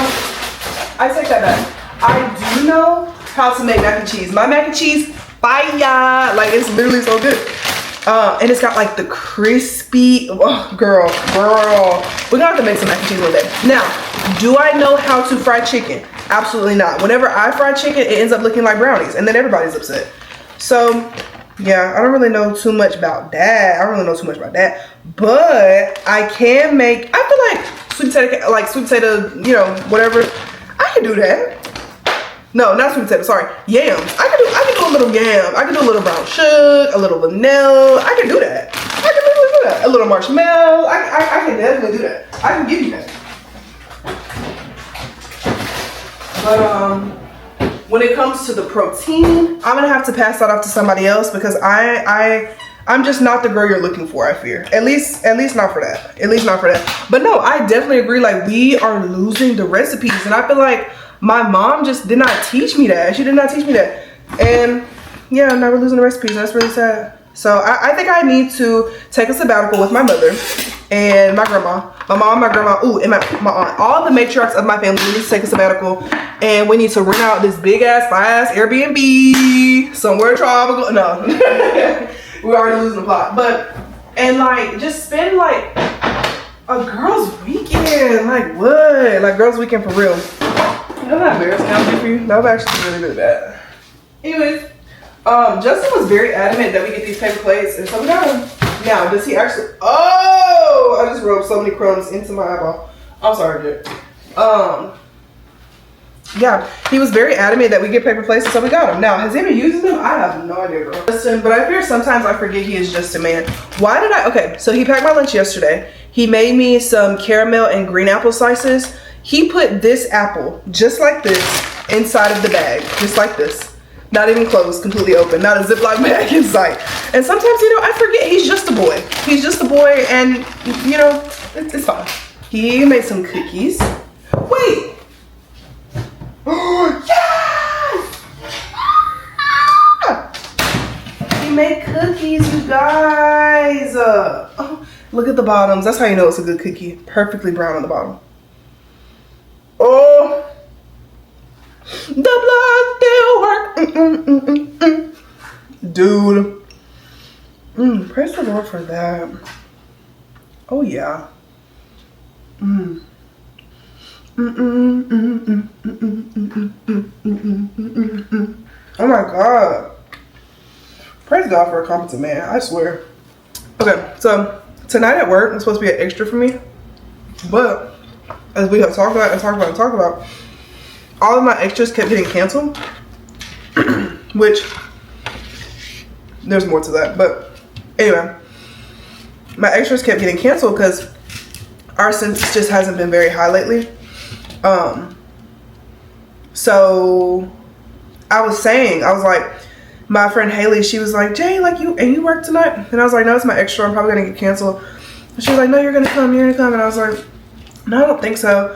I take that back. I do know how to make mac and cheese. My mac and cheese, fire! Like it's literally so good. And it's got like the crispy, oh, girl. We're gonna have to make some mac and cheese one day. Now, do I know how to fry chicken? Absolutely not. Whenever I fry chicken, it ends up looking like brownies, and then everybody's upset. So, yeah, I don't really know too much about that. But I can make, I feel like sweet potato, you know, whatever. I can do that. No, not sweet potato, sorry. Yams. I can do a little yam. I can do a little brown sugar, a little vanilla. I can do that. I can literally do that. A little marshmallow. I can definitely do that. I can give you that. But when it comes to the protein, I'm gonna have to pass that off to somebody else because I'm just not the girl you're looking for, I fear. At least not for that. At least not for that. But no, I definitely agree. Like we are losing the recipes, and I feel like my mom just did not teach me that. She did not teach me that. And yeah, now we're losing the recipes. That's really sad. So I think I need to take a sabbatical with my mother and my grandma. My mom, my grandma, ooh, and my aunt. All the matriarchs of my family need to take a sabbatical. And we need to rent out this big ass, fast Airbnb somewhere tropical. No. We're already losing the plot. But, and like, just spend like a girl's weekend. Like what? Like girl's weekend for real. You know how embarrassing that would be for you? That would actually be really, really bad. Anyways, Justin was very adamant that we get these paper plates, and so we got them. Now, does he actually? Oh, I just rubbed so many crumbs into my eyeball. I'm sorry, dude. Yeah, he was very adamant that we get paper plates, and so we got them. Now, has he been using them? I have no idea, girl. Listen, but I fear sometimes I forget he is just a man. Why did I? Okay, so he packed my lunch yesterday. He made me some caramel and green apple slices. He put this apple, just like this, inside of the bag, just like this. Not even closed, completely open, not a Ziploc bag in sight. And sometimes, you know, I forget he's just a boy. He's just a boy, and, you know, it's fine. He made some cookies. Wait. Yes! He made cookies, you guys. Oh, look at the bottoms. That's how you know it's a good cookie. Perfectly brown on the bottom. Oh. The blood still work. Dude. Praise the Lord for that. Oh yeah. Oh my God. Praise God for a competent man, I swear. Okay, so tonight at work was supposed to be an extra for me, but as we have talked about, all of my extras kept getting canceled, which there's more to that, but anyway, my extras kept getting canceled because our census just hasn't been very high lately. So I was like, my friend Haley, she was like, Jay, like you work tonight? And I was like, no, it's my extra, I'm probably gonna get canceled. And she was like, no, you're gonna come. And I was like, no, I don't think so.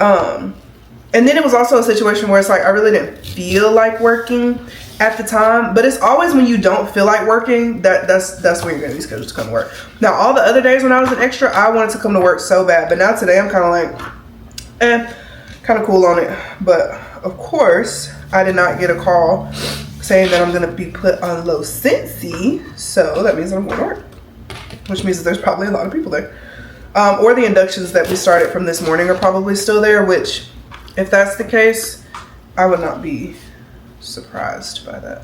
And then it was also a situation where it's like, I really didn't feel like working at the time, but it's always when you don't feel like working, that's when you're gonna be scheduled to come to work. Now, all the other days when I was an extra, I wanted to come to work so bad, but now today I'm kind of like, kind of cool on it. But of course, I did not get a call saying that I'm gonna be put on low census, so that means I'm going to work, which means that there's probably a lot of people there. Or the inductions that we started from this morning are probably still there, which, if that's the case, I would not be surprised by that.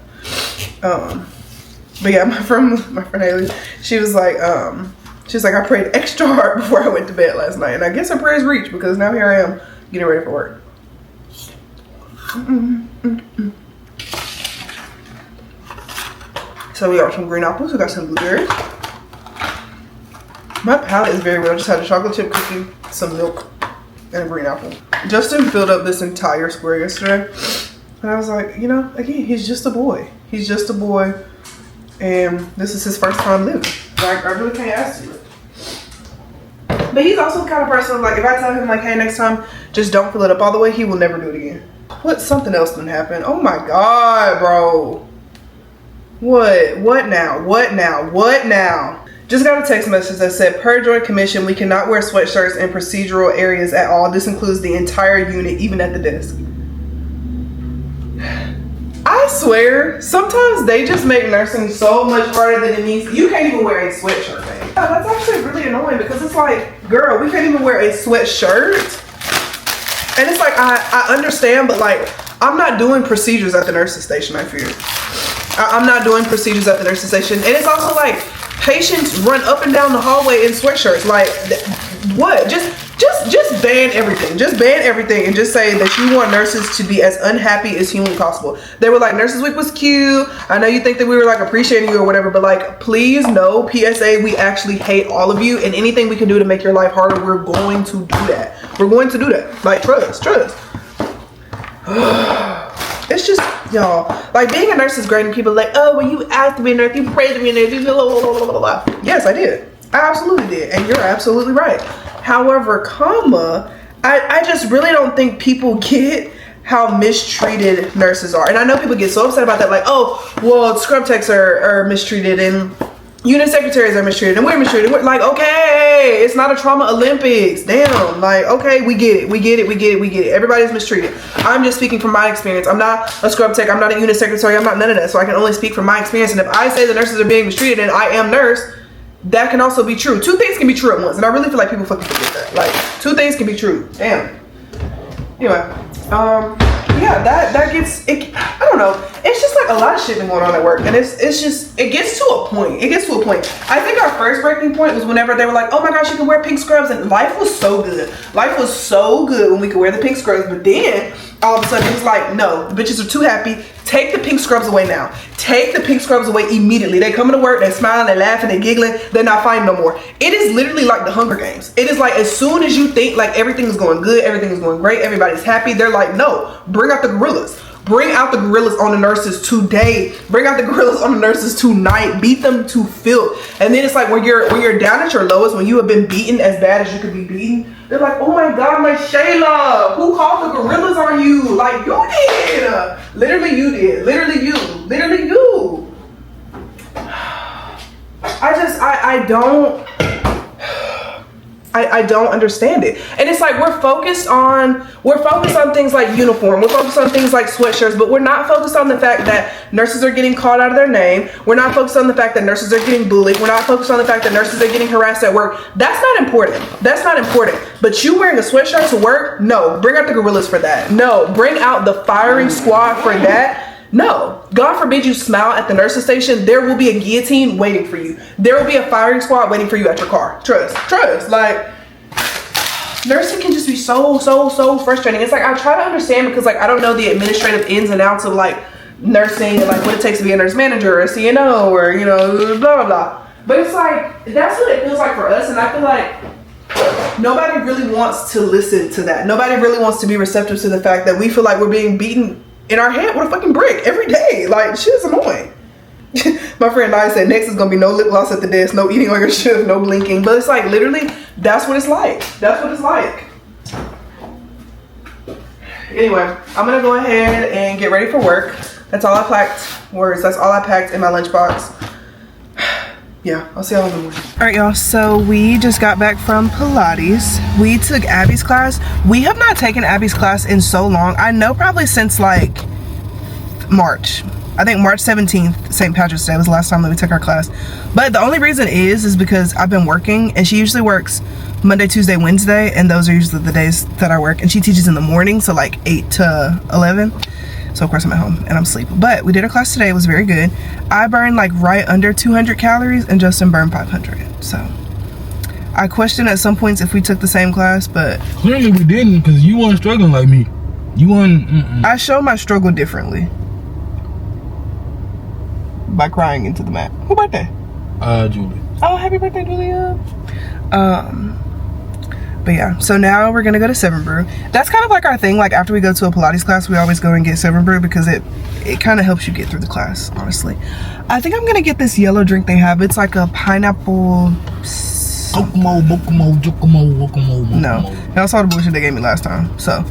But yeah, my friend Haley, she was like, I prayed extra hard before I went to bed last night, and I guess her prayers reached, because now here I am getting ready for work. So we got some green apples, we got some blueberries. My palate is very weird. I just had a chocolate chip cookie, some milk, and a green apple. Justin filled up this entire square yesterday, and I was like, you know, again, he's just a boy. He's just a boy, and this is his first time living. Like, I really can't ask you. But he's also the kind of person, like, if I tell him, like, hey, next time, just don't fill it up all the way, he will never do it again. What? Something else didn't happen. Oh my God, bro. What now? Just got a text message that said, per Joint Commission, we cannot wear sweatshirts in procedural areas at all. This includes the entire unit, even at the desk. I swear, sometimes they just make nursing so much harder than it needs. You can't even wear a sweatshirt, babe. Yeah, that's actually really annoying, because it's like, girl, we can't even wear a sweatshirt. And it's like, I understand, but like, I'm not doing procedures at the nursing station, I fear. I'm not doing procedures at the nursing station. And it's also like, patients run up and down the hallway in sweatshirts. Like, what? Just ban everything. Just ban everything and just say that you want nurses to be as unhappy as humanly possible. They were like, Nurses Week was cute. I know you think that we were like appreciating you or whatever, but like, please know, PSA, we actually hate all of you, and anything we can do to make your life harder, we're going to do that. We're going to do that. Like, trust. It's just, y'all, like, being a nurse is great, and people are like, oh, when you asked to be a nurse, you prayed to be a nurse, you blah, blah, blah, blah, blah. Yes, I did. I absolutely did, and you're absolutely right. However, I just really don't think people get how mistreated nurses are. And I know people get so upset about that, like, oh, well, scrub techs are mistreated, and unit secretaries are mistreated, and we're mistreated. We're like, okay, it's not a trauma Olympics. Damn, like, okay, we get it. Everybody's mistreated. I'm just speaking from my experience. I'm not a scrub tech. I'm not a unit secretary. I'm not none of that. So I can only speak from my experience. And if I say the nurses are being mistreated and I am nurse, that can also be true. Two things can be true at once. And I really feel like people fucking forget that. Like, two things can be true. Damn. Anyway, yeah, that gets it. I don't know. It's just like a lot of shit been going on at work, and it's just it gets to a point. It gets to a point. I think our first breaking point was whenever they were like, "Oh my gosh, you can wear pink scrubs," and life was so good. Life was so good when we could wear the pink scrubs. But then all of a sudden it was like, no, the bitches are too happy. Take the pink scrubs away now. Take the pink scrubs away immediately. They coming to work, they smiling, they laughing, they giggling. They're not fighting no more. It is literally like the Hunger Games. It is like as soon as you think like everything is going good, everything is going great, everybody's happy, they're like, no, bring out the gorillas. Bring out the gorillas on the nurses today. Bring out the gorillas on the nurses tonight. Beat them to filth. And then it's like when you're down at your lowest, when you have been beaten as bad as you could be beaten, they're like, oh my God, my Shayla, who called the gorillas on you? Like you did. Literally you did. Literally you. Literally you. I don't understand it. And it's like we're focused on things like uniform, we're focused on things like sweatshirts, but we're not focused on the fact that nurses are getting called out of their name. We're not focused on the fact that nurses are getting bullied. We're not focused on the fact that nurses are getting harassed at work. That's not important. That's not important. But you wearing a sweatshirt to work? No. Bring out the gorillas for that. No. Bring out the firing squad for that. No, God forbid you smile at the nurse's station. There will be a guillotine waiting for you. There will be a firing squad waiting for you at your car. Trust. Like, nursing can just be so frustrating. It's like I try to understand because like I don't know the administrative ins and outs of like nursing and like what it takes to be a nurse manager or a CNO or blah blah blah. But it's like that's what it feels like for us, and I feel like nobody really wants to listen to that. Nobody really wants to be receptive to the fact that we feel like we're being beaten in our head with a fucking brick every day. Like, shit is annoying. My friend Nia said next is gonna be no lip gloss at the desk, no eating on your shift, no blinking. But it's like literally, that's what it's like. That's what it's like. Anyway, I'm gonna go ahead and get ready for work. That's all I packed. That's all I packed in my lunchbox. Yeah, I'll see y'all in the morning. All right, y'all, so we just got back from Pilates. We took Abby's class. We have not taken Abby's class in so long. I know probably since like March. I think March 17th, St. Patrick's Day was the last time that we took our class. But the only reason is because I've been working, and she usually works Monday, Tuesday, Wednesday, and those are usually the days that I work. And she teaches in the morning, so like 8 to 11. So of course I'm at home and I'm asleep. But we did a class today. It was very good. I burned like right under 200 calories and Justin burned 500. So I questioned at some points if we took the same class, but clearly we didn't, because you weren't struggling like me. You weren't. I show my struggle differently by crying into the mat. Who birthday? Julie. Oh, happy birthday, Julia. But yeah, so now we're gonna go to Seven Brew. That's kind of like our thing. Like after we go to a Pilates class, we always go and get Seven Brew because it kind of helps you get through the class, honestly. I think I'm gonna get this yellow drink they have. It's like a pineapple. No, that's all the bullshit they gave me last time. So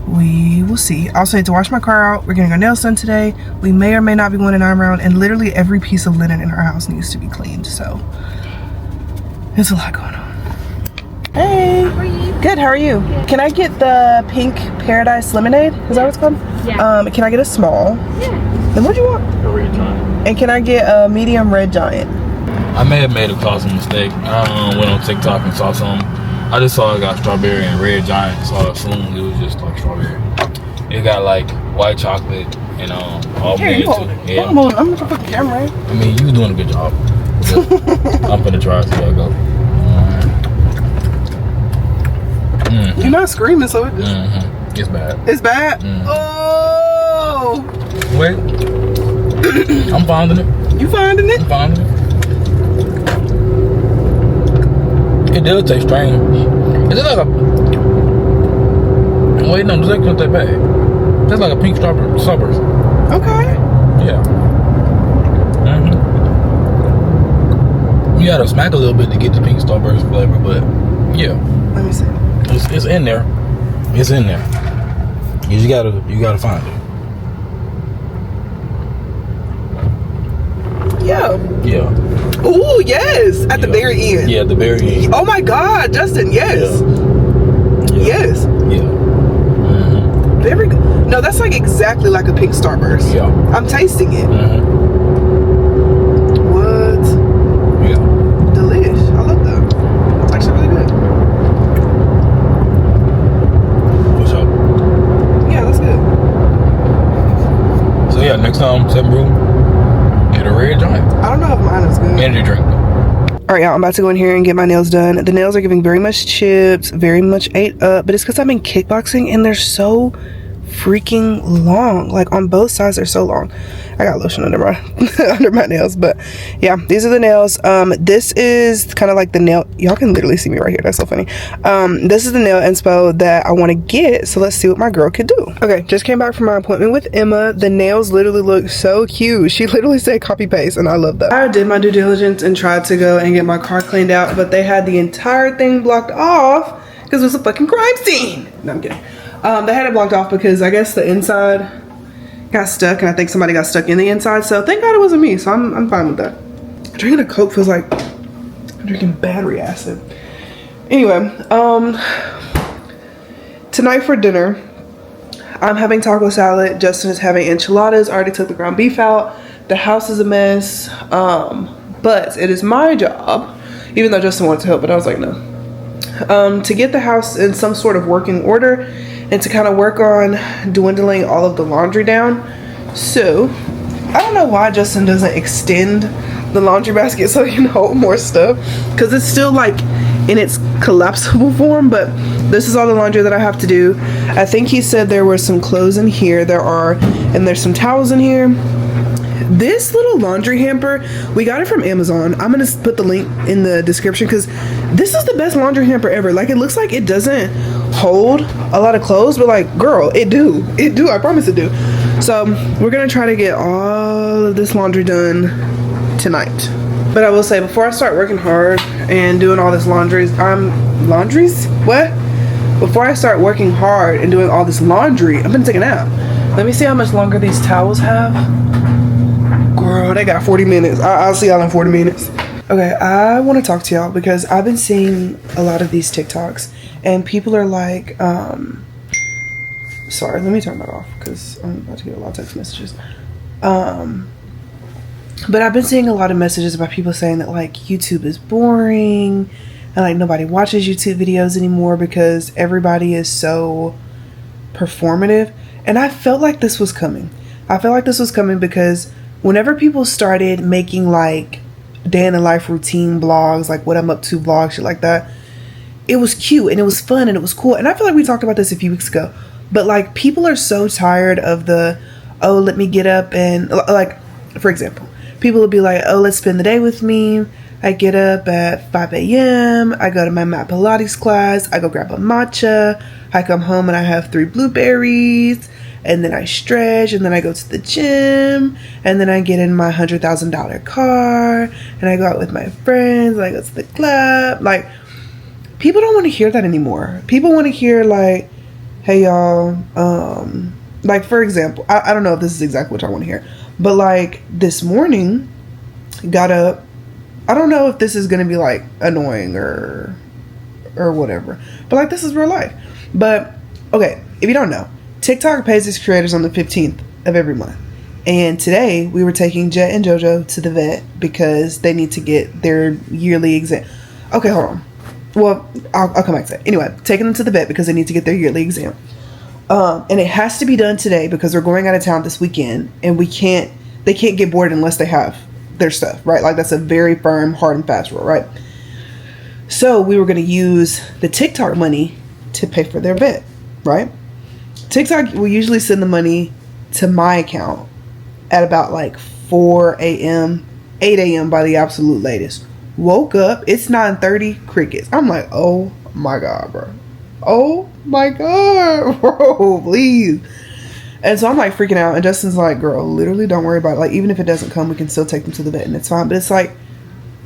we will see. I also need to wash my car out. We're getting our nails done today. We may or may not be going an arm round, and literally every piece of linen in our house needs to be cleaned. So there's a lot going on. Hey. How are you? Good, how are you? Good. Can I get the pink paradise lemonade? Is that what it's called? Yeah. Can I get a small? Yeah. Then what do you want? A red giant. And can I get a medium red giant? I may have made a costly mistake. I went on TikTok and saw some. I just saw it got strawberry and red giant, so I assumed it was just like strawberry. It got like white chocolate and all Here, you hold it. Yeah. I'm holding. I'm gonna put the camera in. I mean, you was doing a good job. I'm gonna try to see how it go. You're not screaming, so it just... It's bad. It's bad? Oh! Wait. I'm finding it. You finding it? I'm finding it. It does taste strange. Is it like a... Wait, no, this ain't not that bad. That's like a pink strawberry. Okay. Yeah. You gotta smack a little bit to get the pink strawberry flavor, but yeah. Let me see. It's in there. It's in there. You just gotta find it. Yeah. Yeah. Ooh, yes. At the very end. Yeah, at the very end. Oh my God, Justin, yes. Yeah. Yes. Yeah. Very good. No, that's like exactly like a pink Starburst. Yeah. I'm tasting it. What? Yeah. Delish. I love that. It's actually really good. What's up? Yeah, that's good. now I'm about to go in here and get my nails done. The nails are giving very much chipped, very much ate up, but it's because I've been kickboxing and they're so freaking long. Like on both sides, they're so long. I got lotion under my under my nails, but yeah, these are the nails. This is kind of like the nail, y'all can literally see me right here, that's so funny. This is the nail inspo that I want to get, so let's see what my girl could do. Okay, just came back from my appointment with Emma. The nails literally look so cute. She literally said copy paste, and I love that. I did my due diligence and tried to go and get my car cleaned out, but they had the entire thing blocked off because it was a fucking crime scene. No, I'm kidding. They had it blocked off because I guess the inside got stuck, and I think somebody got stuck in the inside, so thank God it wasn't me, so I'm fine with that. Drinking a Coke feels like I'm drinking battery acid. Anyway, tonight for dinner, I'm having taco salad. Justin is having enchiladas. I already took the ground beef out. The house is a mess, but it is my job, even though Justin wanted to help, but I was like, no. To get the house in some sort of working order and to kind of work on dwindling all of the laundry down. So I don't know why Justin doesn't extend the laundry basket so he can hold more stuff, because it's still like in its collapsible form, but this is all the laundry that I have to do. I think he said there were some clothes in here. And there's some towels in here. This little laundry hamper, we got it from Amazon. I'm gonna put the link in the description because this is the best laundry hamper ever. Like, it looks like it doesn't hold a lot of clothes, but like, girl, it do, I promise it do. So we're gonna try to get all of this laundry done tonight. But I will say, before I start working hard and doing all this before I start working hard and doing all this laundry, I'm gonna take a nap. Let me see how much longer these towels have. Girl, they got 40 minutes. I'll see y'all in 40 minutes. Okay, I want to talk to y'all because I've been seeing a lot of these TikToks and people are like, sorry, let me turn that off because I'm about to get a lot of text messages. But I've been seeing a lot of messages about people saying that like YouTube is boring and like nobody watches YouTube videos anymore because everybody is so performative. And I felt like this was coming. Because whenever people started making like day in the life routine blogs, like what I'm up to vlogs, shit like that, it was cute and it was fun and it was cool. And I feel like we talked about this a few weeks ago, but like people are so tired of the, oh, let me get up and like, for example, people will be like, oh, let's spend the day with me. I get up at 5 a.m. I go to my mat Pilates class. I go grab a matcha. I come home and I have 3 blueberries. And then I stretch, and then I go to the gym, and then I get in my $100,000 car, and I go out with my friends, and I go to the club. Like, people don't want to hear that anymore. People want to hear like, hey y'all, like for example, I don't know if this is exactly what I want to hear, but like this morning, got up. I don't know if this is gonna be like annoying or whatever, but like this is real life. But okay, if you don't know, TikTok pays its creators on the 15th of every month. And today we were taking Jet and JoJo to the vet because they need to get their yearly exam. Okay, hold on. Well, I'll come back to that. Anyway, taking them to the vet because they need to get their yearly exam. And it has to be done today because we're going out of town this weekend and they can't get bored unless they have their stuff, right? Like that's a very firm, hard and fast rule, right? So we were going to use the TikTok money to pay for their vet, right? TikTok will usually send the money to my account at about like 4 a.m., 8 a.m. by the absolute latest. Woke up, it's 9:30, crickets. I'm like, oh my God, bro. Oh my God, bro, please. And so I'm like freaking out. And Justin's like, girl, literally don't worry about it. Like, even if it doesn't come, we can still take them to the vet and it's fine. But it's like,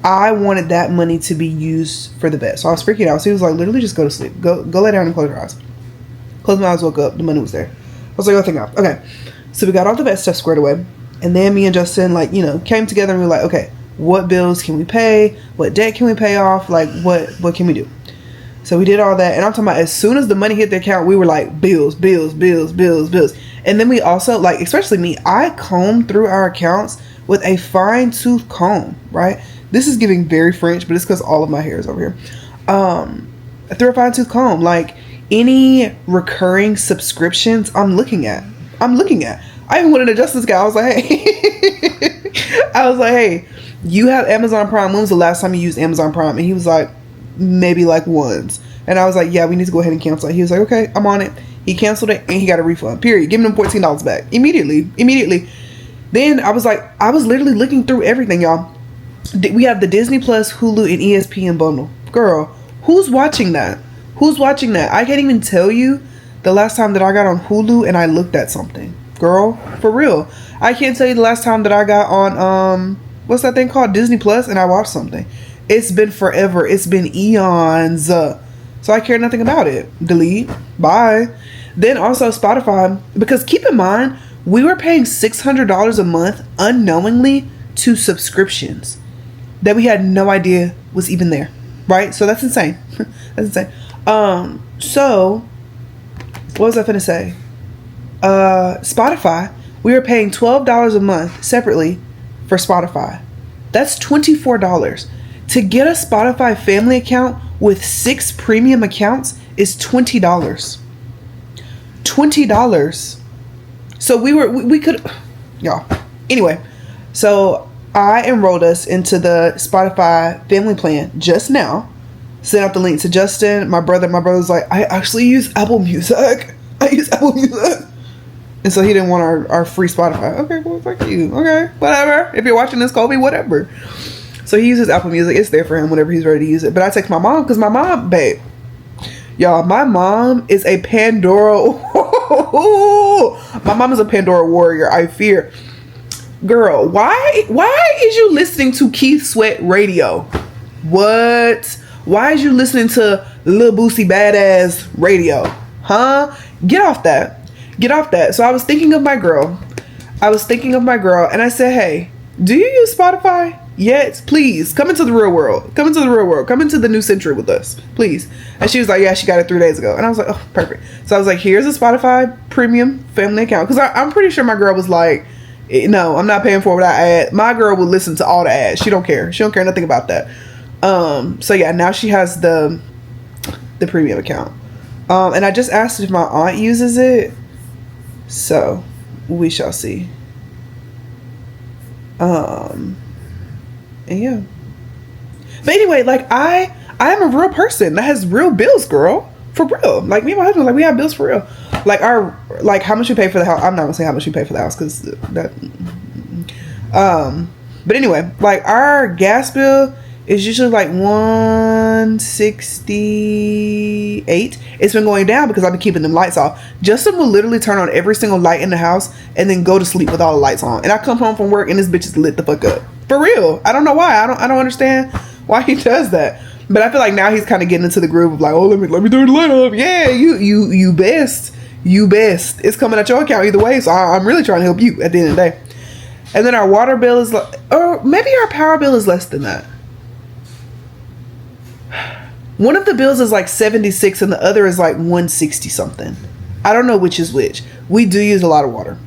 I wanted that money to be used for the vet. So I was freaking out. So he was like, literally just go to sleep. Go lay down and close your eyes. Closed my eyes, woke up, the money was there. I was like, oh, thank God. Okay. So we got all the vet stuff squared away. And then me and Justin, like, you know, came together and we were like, okay, what bills can we pay? What debt can we pay off? Like, what can we do? So we did all that. And I'm talking about as soon as the money hit the account, we were like, bills. And then we also, like, especially me, I combed through our accounts with a fine tooth comb, right? This is giving very French, but it's because all of my hair is over here. Through a fine tooth comb, like, any recurring subscriptions I'm looking at. I even wanted to adjust this guy. I was like, hey, you have Amazon Prime. When was the last time you used Amazon Prime? And he was like, maybe like once. And I was like, yeah, we need to go ahead and cancel it. He was like, okay, I'm on it. He canceled it and he got a refund, period. Giving him $14 back immediately. Then I was like, I was literally looking through everything, y'all. We have the Disney Plus, Hulu, and ESPN bundle. Girl, who's watching that? I can't even tell you the last time that I got on Hulu and I looked at something. Girl, for real. I can't tell you the last time that I got on, what's that thing called? Disney Plus, and I watched something. It's been forever. It's been eons. So I care nothing about it. Delete. Bye. Then also Spotify, because keep in mind, we were paying $600 a month unknowingly to subscriptions that we had no idea was even there. Right? So that's insane. That's insane. So what was I finna say? Spotify, we were paying $12 a month separately for Spotify. That's $24. To get a Spotify family account with 6 premium accounts is $20. $20. So we could, y'all. Anyway, so I enrolled us into the Spotify family plan just now. Sent out the link to Justin, my brother. My brother's like, I actually use Apple Music. And so he didn't want our free Spotify. Okay, well, fuck you. Okay, whatever. If you're watching this, Kobe, whatever. So he uses Apple Music. It's there for him whenever he's ready to use it. But I text my mom because my mom, babe, y'all, my mom is a Pandora. My mom is a Pandora warrior. I fear. Girl, why is you listening to Keith Sweat radio? What? Why is you listening to Lil Boosie Badass radio? Huh? Get off that. So I was thinking of my girl. And I said, hey, do you use Spotify? Yes, please. Come into the real world. Come into the new century with us, please. And she was like, yeah, she got it 3 days ago. And I was like, oh, perfect. So I was like, here's a Spotify premium family account. Because I'm pretty sure my girl was like, no, I'm not paying for it without ads. My girl will listen to all the ads. She don't care. She don't care nothing about that. So yeah, now she has the premium account. And I just asked if my aunt uses it. So we shall see. And yeah. But anyway, like I am a real person that has real bills, girl. For real. Like me and my husband, like we have bills for real. Like how much we pay for the house. I'm not gonna say how much we pay for the house because that. But anyway, like our gas bill is usually like $168. It's been going down because I've been keeping them lights off. Justin will literally turn on every single light in the house and then go to sleep with all the lights on. And I come home from work and this bitch is lit the fuck up. For real. I don't know why. I don't understand why he does that. But I feel like now he's kind of getting into the groove of like, oh, let me turn the light up. Yeah, you best. You best. It's coming at your account either way. So I'm really trying to help you at the end of the day. And then our water bill is like, or maybe our power bill is less than that. One of the bills is like 76 and the other is like 160 something. I don't know which is which. We do use a lot of water.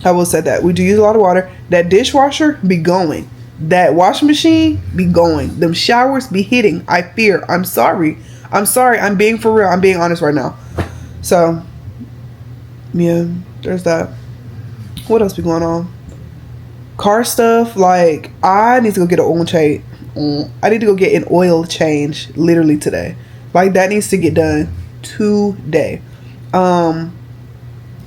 I will say that. We do use a lot of water. That dishwasher be going. That washing machine be going. Them showers be hitting. I fear. I'm sorry. I'm being for real. I'm being honest right now. So, yeah, there's that. What else be going on? Car stuff. Like, I need to go get an oil change. I need to go get an oil change literally today. Like, that needs to get done today.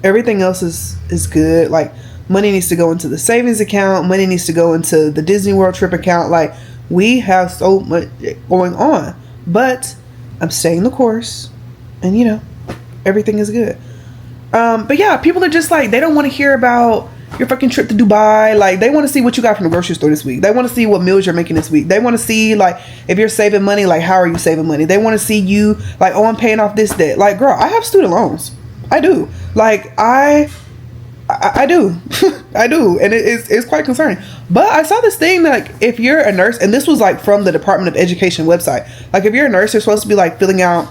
Everything else is good. Like, money needs to go into the savings account. Money needs to go into the Disney World trip account. Like, we have so much going on. But I'm staying the course. And, you know, everything is good. But yeah, people are just like, they don't want to hear about your fucking trip to Dubai. Like, they want to see what you got from the grocery store this week. They want to see what meals you're making this week. They want to see, like, if you're saving money, like, how are you saving money? They want to see you, like, oh, I'm paying off this debt. Like, girl, I have student loans. I do. Like, I do. I do. And it's quite concerning. But I saw this thing that, like, if you're a nurse, and this was, like, from the Department of Education website. Like, if you're a nurse, you're supposed to be, like, filling out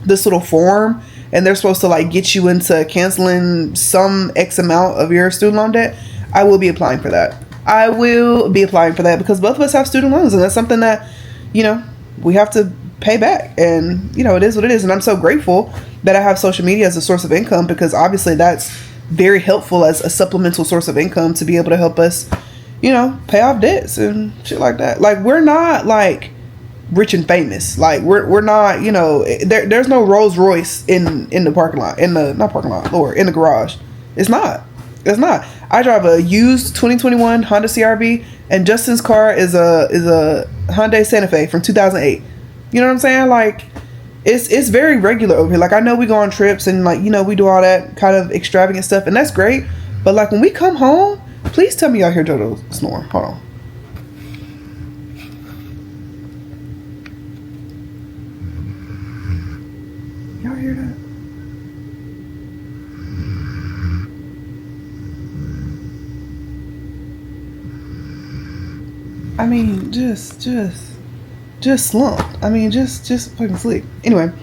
this little form. And they're supposed to, like, get you into canceling some X amount of your student loan debt. I will be applying for that. Because both of us have student loans. And that's something that, you know, we have to pay back. And, you know, it is what it is. And I'm so grateful that I have social media as a source of income. Because obviously that's very helpful as a supplemental source of income to be able to help us, you know, pay off debts and shit like that. Like, we're not like rich and famous. Like, we're not, you know, there's no Rolls Royce in the parking lot, in the garage. It's not. I drive a used 2021 Honda CRV, and Justin's car is a Hyundai Santa Fe from 2008. You know what I'm saying? Like, it's very regular over here. Like, I know we go on trips and, like, you know, we do all that kind of extravagant stuff, and that's great. But, like, when we come home, please tell me y'all hear JoJo snore. Hold on. Y'all hear that? I mean, just slumped. I mean, just fucking sleep. Anyway,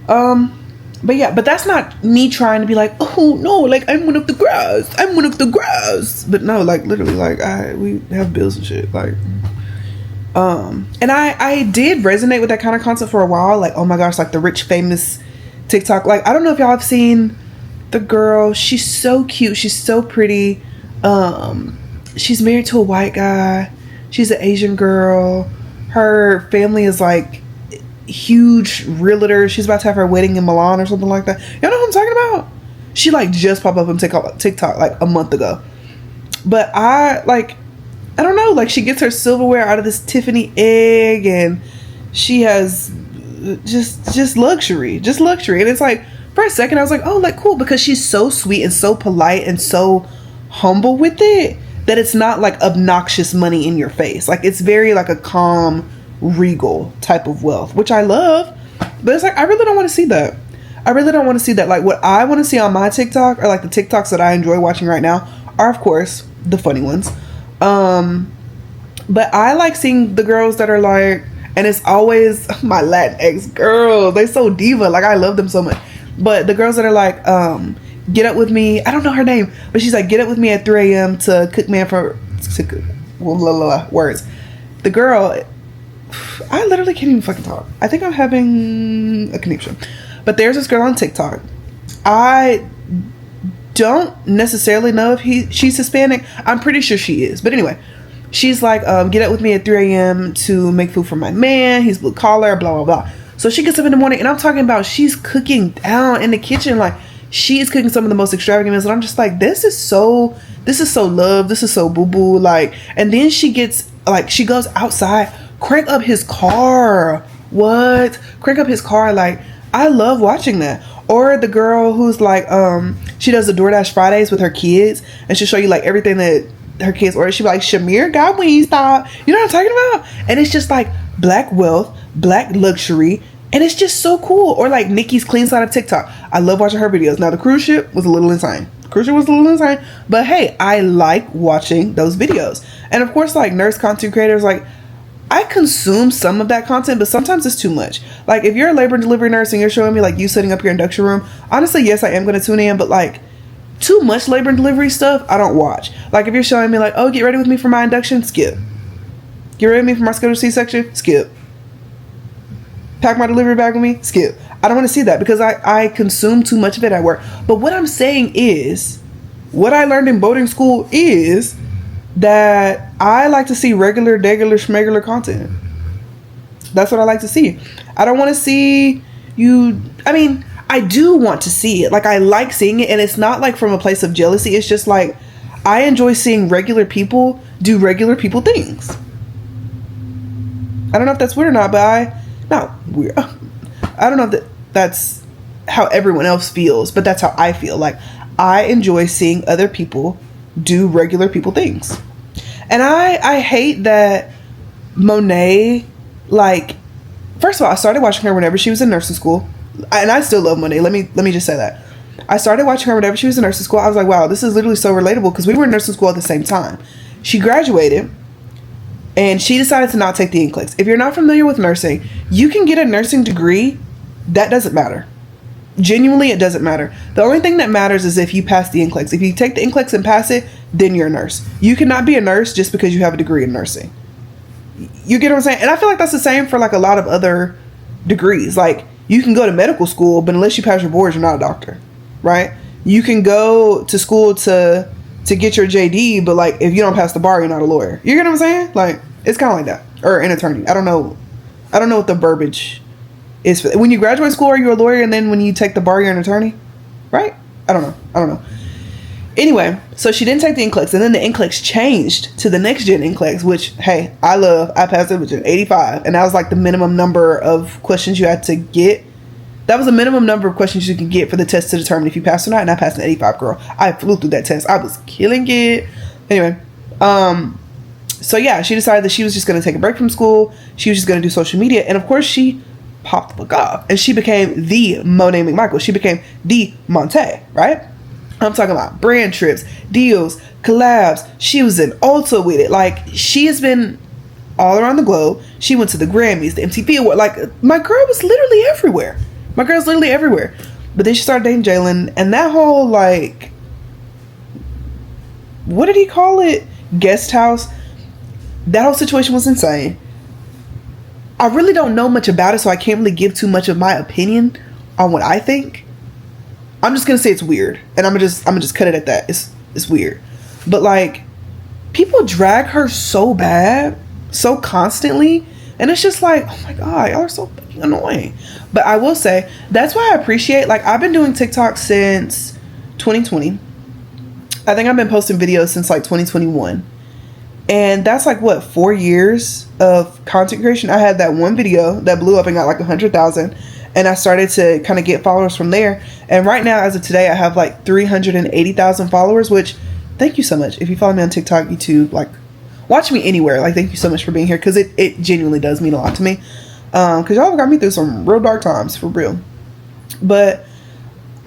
but yeah, but that's not me trying to be like, oh no, like I'm one of the grass. But no, like literally, like we have bills and shit. Like, and I did resonate with that kind of content for a while. Like, oh my gosh, like the rich famous TikTok. Like, I don't know if y'all have seen the girl. She's so cute. She's so pretty. She's married to a white guy. She's an Asian girl. Her family is like huge realtor. She's about to have her wedding in Milan or something like that. Y'all know what I'm talking about? She like just popped up on TikTok like a month ago. But I don't know, like she gets her silverware out of this Tiffany egg, and she has just luxury. And it's like, for a second I was like, oh, like cool, because she's so sweet and so polite and so humble with it, that it's not like obnoxious money in your face. Like, it's very like a calm, regal type of wealth, which I love. But it's like, I really don't want to see that. Like, what I want to see on my TikTok, or like the TikToks that I enjoy watching right now, are of course the funny ones. But I like seeing the girls that are like, and it's always my Latinx girls. They so diva. Like, I love them so much. But the girls that are like, get up with me. I don't know her name, but she's like, get up with me at 3 a.m. to cook man for words. The girl, I literally can't even fucking talk. I think I'm having a conniption. But there's this girl on TikTok. I don't necessarily know if she's Hispanic. I'm pretty sure she is. But anyway, she's like, get up with me at 3 a.m. to make food for my man. He's blue collar, blah, blah, blah. So she gets up in the morning, and I'm talking about she's cooking down in the kitchen. Like, she is cooking some of the most extravagant meals, and I'm just like, this is so love, this is so boo-boo. Like, and then she gets, like, she goes outside, crank up his car. Like, I love watching that. Or the girl who's like, she does the DoorDash Fridays with her kids, and she'll show you like everything that her kids order. She'll be like, Shamir got Wingstop. You know what I'm talking about? And it's just like black wealth, black luxury. And it's just so cool. Or like Nikki's Clean Side of TikTok. I love watching her videos. Now, the cruise ship was a little insane. But hey, I like watching those videos. And of course, like nurse content creators, like I consume some of that content, but sometimes it's too much. Like, if you're a labor and delivery nurse and you're showing me like you setting up your induction room, honestly, yes, I am going to tune in. But like too much labor and delivery stuff, I don't watch. Like, if you're showing me like, oh, get ready with me for my induction, skip. Get ready with me for my scheduled C-section, skip. Pack my delivery bag with me, skip. I don't want to see that, because I consume too much of it at work. But what I'm saying is, what I learned in boating school is that I like to see regular schmegular content. That's what I like to see. I don't want to see you. I mean, I do want to see it. Like, I like seeing it, and it's not like from a place of jealousy. It's just like, I enjoy seeing regular people do regular people things. I don't know if that's weird or not, but not weird. I don't know if that's how everyone else feels, but that's how I feel. Like, I enjoy seeing other people do regular people things. And I hate that Monet, like, first of all, I started watching her whenever she was in nursing school. And I still love Monet. Let me just say that. I started watching her whenever she was in nursing school. I was like, wow, this is literally so relatable, because we were in nursing school at the same time. She graduated, and she decided to not take the NCLEX. If you're not familiar with nursing, you can get a nursing degree. That doesn't matter. Genuinely, it doesn't matter. The only thing that matters is if you pass the NCLEX. If you take the NCLEX and pass it, then you're a nurse. You cannot be a nurse just because you have a degree in nursing. You get what I'm saying? And I feel like that's the same for like a lot of other degrees. Like, you can go to medical school, but unless you pass your boards, you're not a doctor, right? You can go to school to to get your JD, but like if you don't pass the bar, you're not a lawyer. You get what I'm saying? Like it's kind of like that, or an attorney. I don't know what the verbiage is for. When you graduate school, are you a lawyer, and then when you take the bar, you're an attorney, right? I don't know. Anyway, so she didn't take the NCLEX, and then the NCLEX changed to the next gen NCLEX, which, hey, I love. I passed it with an 85, and that was like the minimum number of questions you had to get. That was the minimum number of questions you could get for the test to determine if you passed or not, and I passed an 85, girl. I flew through that test. I was killing it. Anyway, so yeah, she decided that she was just going to take a break from school. She was just going to do social media, and of course, she popped the fuck off, and she became the Monet McMichael. She became the Monte, right? I'm talking about brand trips, deals, collabs. She was in Ulta with it. Like, she has been all around the globe. She went to the Grammys, the MTV Award. Like, my girl was literally everywhere. My girl's literally everywhere. But then she started dating Jalen, and that whole, like, what did he call it? Guest house. That whole situation was insane. I really don't know much about it, so I can't really give too much of my opinion on what I think. I'm just gonna say it's weird, and I'm gonna just cut it at that. It's weird, but like, people drag her so bad, so constantly, and it's just like, oh my god, y'all are so fucking annoying. But I will say that's why I appreciate. Like, I've been doing TikTok since 2020. I think I've been posting videos since like 2021, and that's like what, 4 years of content creation. I had that one video that blew up and got like 100,000. And I started to kind of get followers from there. And right now, as of today, I have like 380,000 followers, which, thank you so much. If you follow me on TikTok, YouTube, like, watch me anywhere. Like, thank you so much for being here, because it genuinely does mean a lot to me. Because y'all got me through some real dark times, for real. But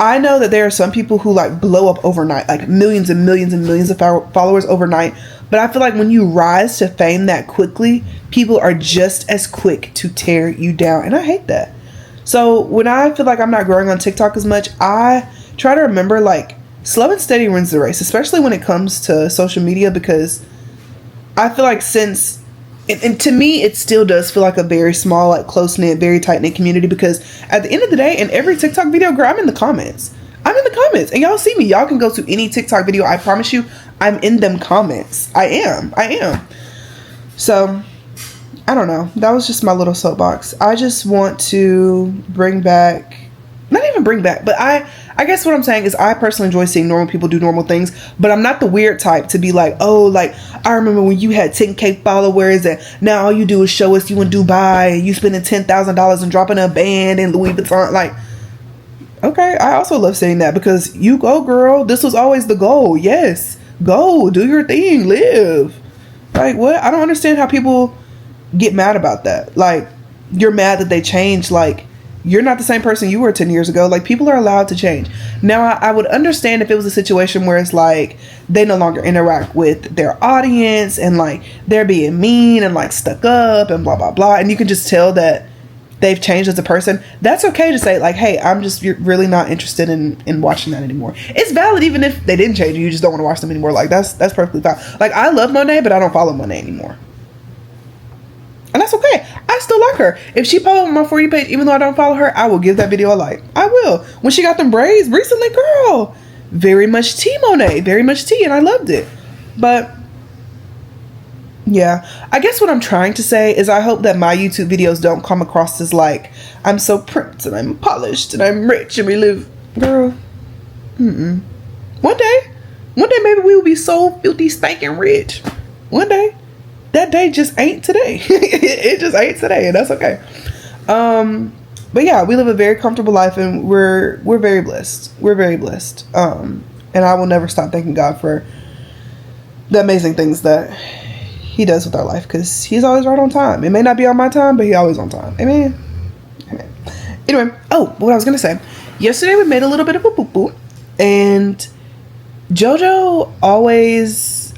I know that there are some people who like blow up overnight, like millions and millions and millions of followers overnight. But I feel like when you rise to fame that quickly, people are just as quick to tear you down. And I hate that. So when I feel like I'm not growing on TikTok as much, I try to remember, like, slow and steady wins the race, especially when it comes to social media, because I feel like and to me, it still does feel like a very small, like, close-knit, very tight-knit community, because at the end of the day, in every TikTok video, girl, I'm in the comments. And y'all see me. Y'all can go to any TikTok video. I promise you, I'm in them comments. I am. So I don't know. That was just my little soapbox. I just want to not even bring back, but I guess what I'm saying is I personally enjoy seeing normal people do normal things, but I'm not the weird type to be like, oh, like, I remember when you had 10K followers and now all you do is show us you in Dubai and you spending $10,000 and dropping a band in Louis Vuitton. Like, okay, I also love saying that, because you go, girl. This was always the goal. Yes, go, do your thing, live. Like, what? I don't understand how people get mad about that. Like, you're mad that they changed. Like, you're not the same person you were 10 years ago. Like, people are allowed to change. Now, I would understand if it was a situation where it's like they no longer interact with their audience and like they're being mean and like stuck up and blah blah blah, and you can just tell that they've changed as a person. That's okay to say, like, hey, you're really not interested in watching that anymore. It's valid even if they didn't change, you just don't want to watch them anymore. Like, that's perfectly fine. Like, I love Monet, but I don't follow Monet anymore. And that's okay. I still like her. If she posts on my For You page, even though I don't follow her, I will give that video a like. I will. When she got them braids recently, girl, very much tea, Monet. Very much tea, and I loved it. But yeah, I guess what I'm trying to say is I hope that my YouTube videos don't come across as like, I'm so primped and I'm polished and I'm rich and we live. Girl, One day maybe we will be so filthy, stinking rich. One day. That day just ain't today. It just ain't today, and that's okay. But yeah, we live a very comfortable life, and we're very blessed. We're very blessed. And I will never stop thanking God for the amazing things that He does with our life, because He's always right on time. It may not be on my time, but He's always on time. Amen. Anyway, what I was gonna say. Yesterday we made a little bit of a boo-boo, and JoJo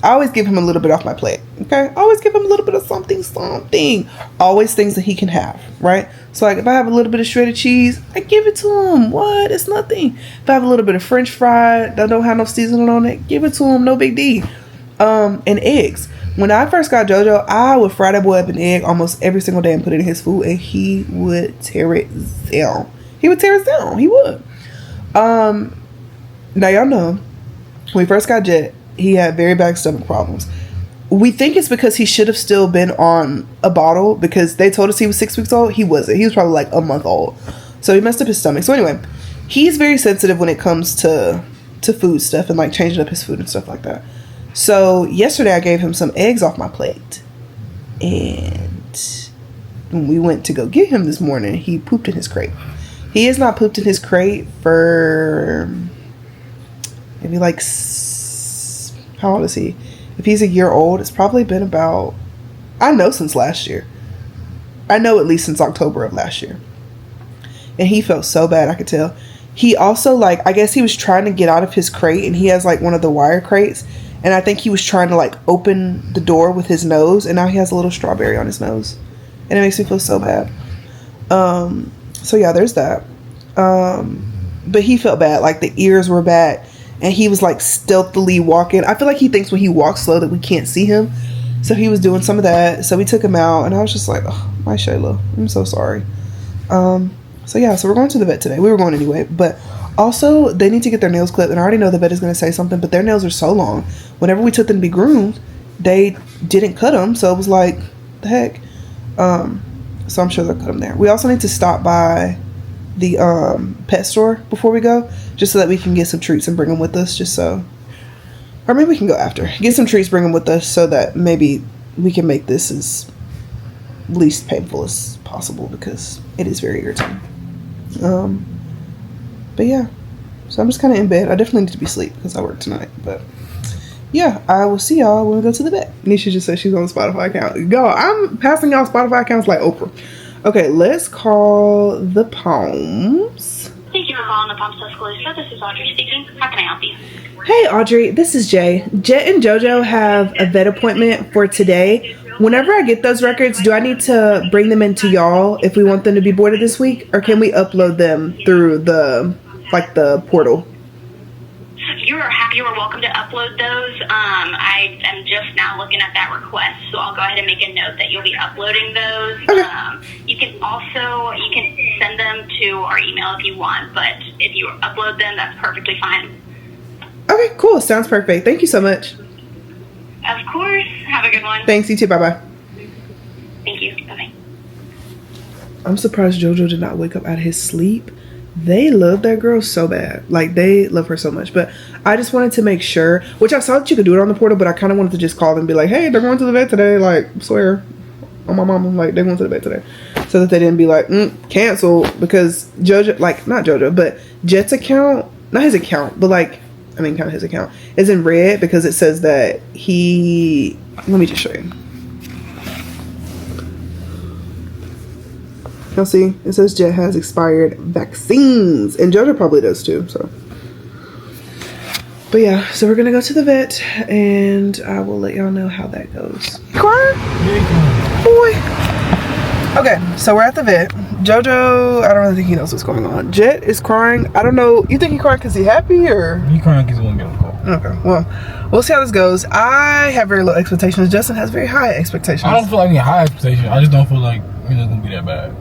I always give him a little bit off my plate, okay? Always give him a little bit of something. Always things that he can have, right? So, like, if I have a little bit of shredded cheese, I give it to him. What? It's nothing. If I have a little bit of French fry that don't have no seasoning on it, give it to him. No big deal. And eggs. When I first got JoJo, I would fry that boy up an egg almost every single day and put it in his food, and he would tear it down. He would. Now, y'all know, when we first got Jet, he had very bad stomach problems. We think it's because he should have still been on a bottle because they told us he was 6 weeks old. He wasn't. He was probably like a month old. So he messed up his stomach. So anyway, he's very sensitive when it comes to food stuff and like changing up his food and stuff like that. So yesterday I gave him some eggs off my plate. And when we went to go get him this morning, he pooped in his crate. He has not pooped in his crate for maybe like, how old is he? If he's a year old, it's probably been about, I know since last year. I know at least since October of last year. And he felt so bad, I could tell. He also, like, I guess he was trying to get out of his crate, and he has like one of the wire crates. And I think he was trying to like open the door with his nose, and now he has a little strawberry on his nose. And it makes me feel so bad. So yeah, there's that. But he felt bad, like the ears were bad. And he was like stealthily walking. I feel like he thinks when he walks slow that we can't see him. So he was doing some of that. So we took him out, and I was just like, oh, my Shayla, I'm so sorry. So yeah, so we're going to the vet today. We were going anyway, but also they need to get their nails clipped. And I already know the vet is going to say something, but their nails are so long. Whenever we took them to be groomed, they didn't cut them. So it was like, the heck. So I'm sure they'll cut them there. We also need to stop by the pet store before we go, just so that we can get some treats and bring them with us, just so, or maybe we can go after, get some treats, bring them with us, so that maybe we can make this as least painful as possible, because it is very irritating. But yeah, so I'm just kind of in bed. I definitely need to be asleep because I work tonight, but yeah, I will see y'all when we go to the vet. Nisha just said she's on the Spotify account. Go, I'm passing y'all Spotify accounts like Oprah. Okay, let's call the Palms. Thank you for calling the Palms Tuscaloosa. This is Audrey speaking. How can I help you? Hey Audrey, this is Jay. Jet and JoJo have a vet appointment for today. Whenever I get those records, do I need to bring them into y'all if we want them to be boarded this week? Or can we upload them through the portal? You are welcome to upload those. I am just now looking at that request, so I'll go ahead and make a note that you'll be uploading those. Okay. You can send them to our email if you want, but if you upload them, that's perfectly fine. Okay, cool. Sounds perfect. Thank you so much. Of course. Have a good one. Thanks, you too. Bye-bye. Thank you. Bye-bye. I'm surprised JoJo did not wake up out of his sleep. They love that girl so bad. Like, they love her so much. But I just wanted to make sure, which I saw that you could do it on the portal, but I kind of wanted to just call them and be like, hey, they're going to the vet today. Like, swear on my mom, I'm like, they're going to the vet today. So that they didn't be like, cancel, because JoJo, like, not JoJo, but Jet's account, not his account, but like, I mean, kind of his account, is in red because it says that he, let me just show you. You'll see, it says Jet has expired vaccines, and JoJo probably does too, so. But yeah, so we're gonna go to the vet, and I will let y'all know how that goes. You crying? Boy. Okay, so we're at the vet. JoJo, I don't really think he knows what's going on. Jet is crying. I don't know, you think he crying because he happy, or? He crying because he won't get on the call. Okay, well, we'll see how this goes. I have very low expectations. Justin has very high expectations. I don't feel like any high expectations. I just don't feel like it's gonna be that bad.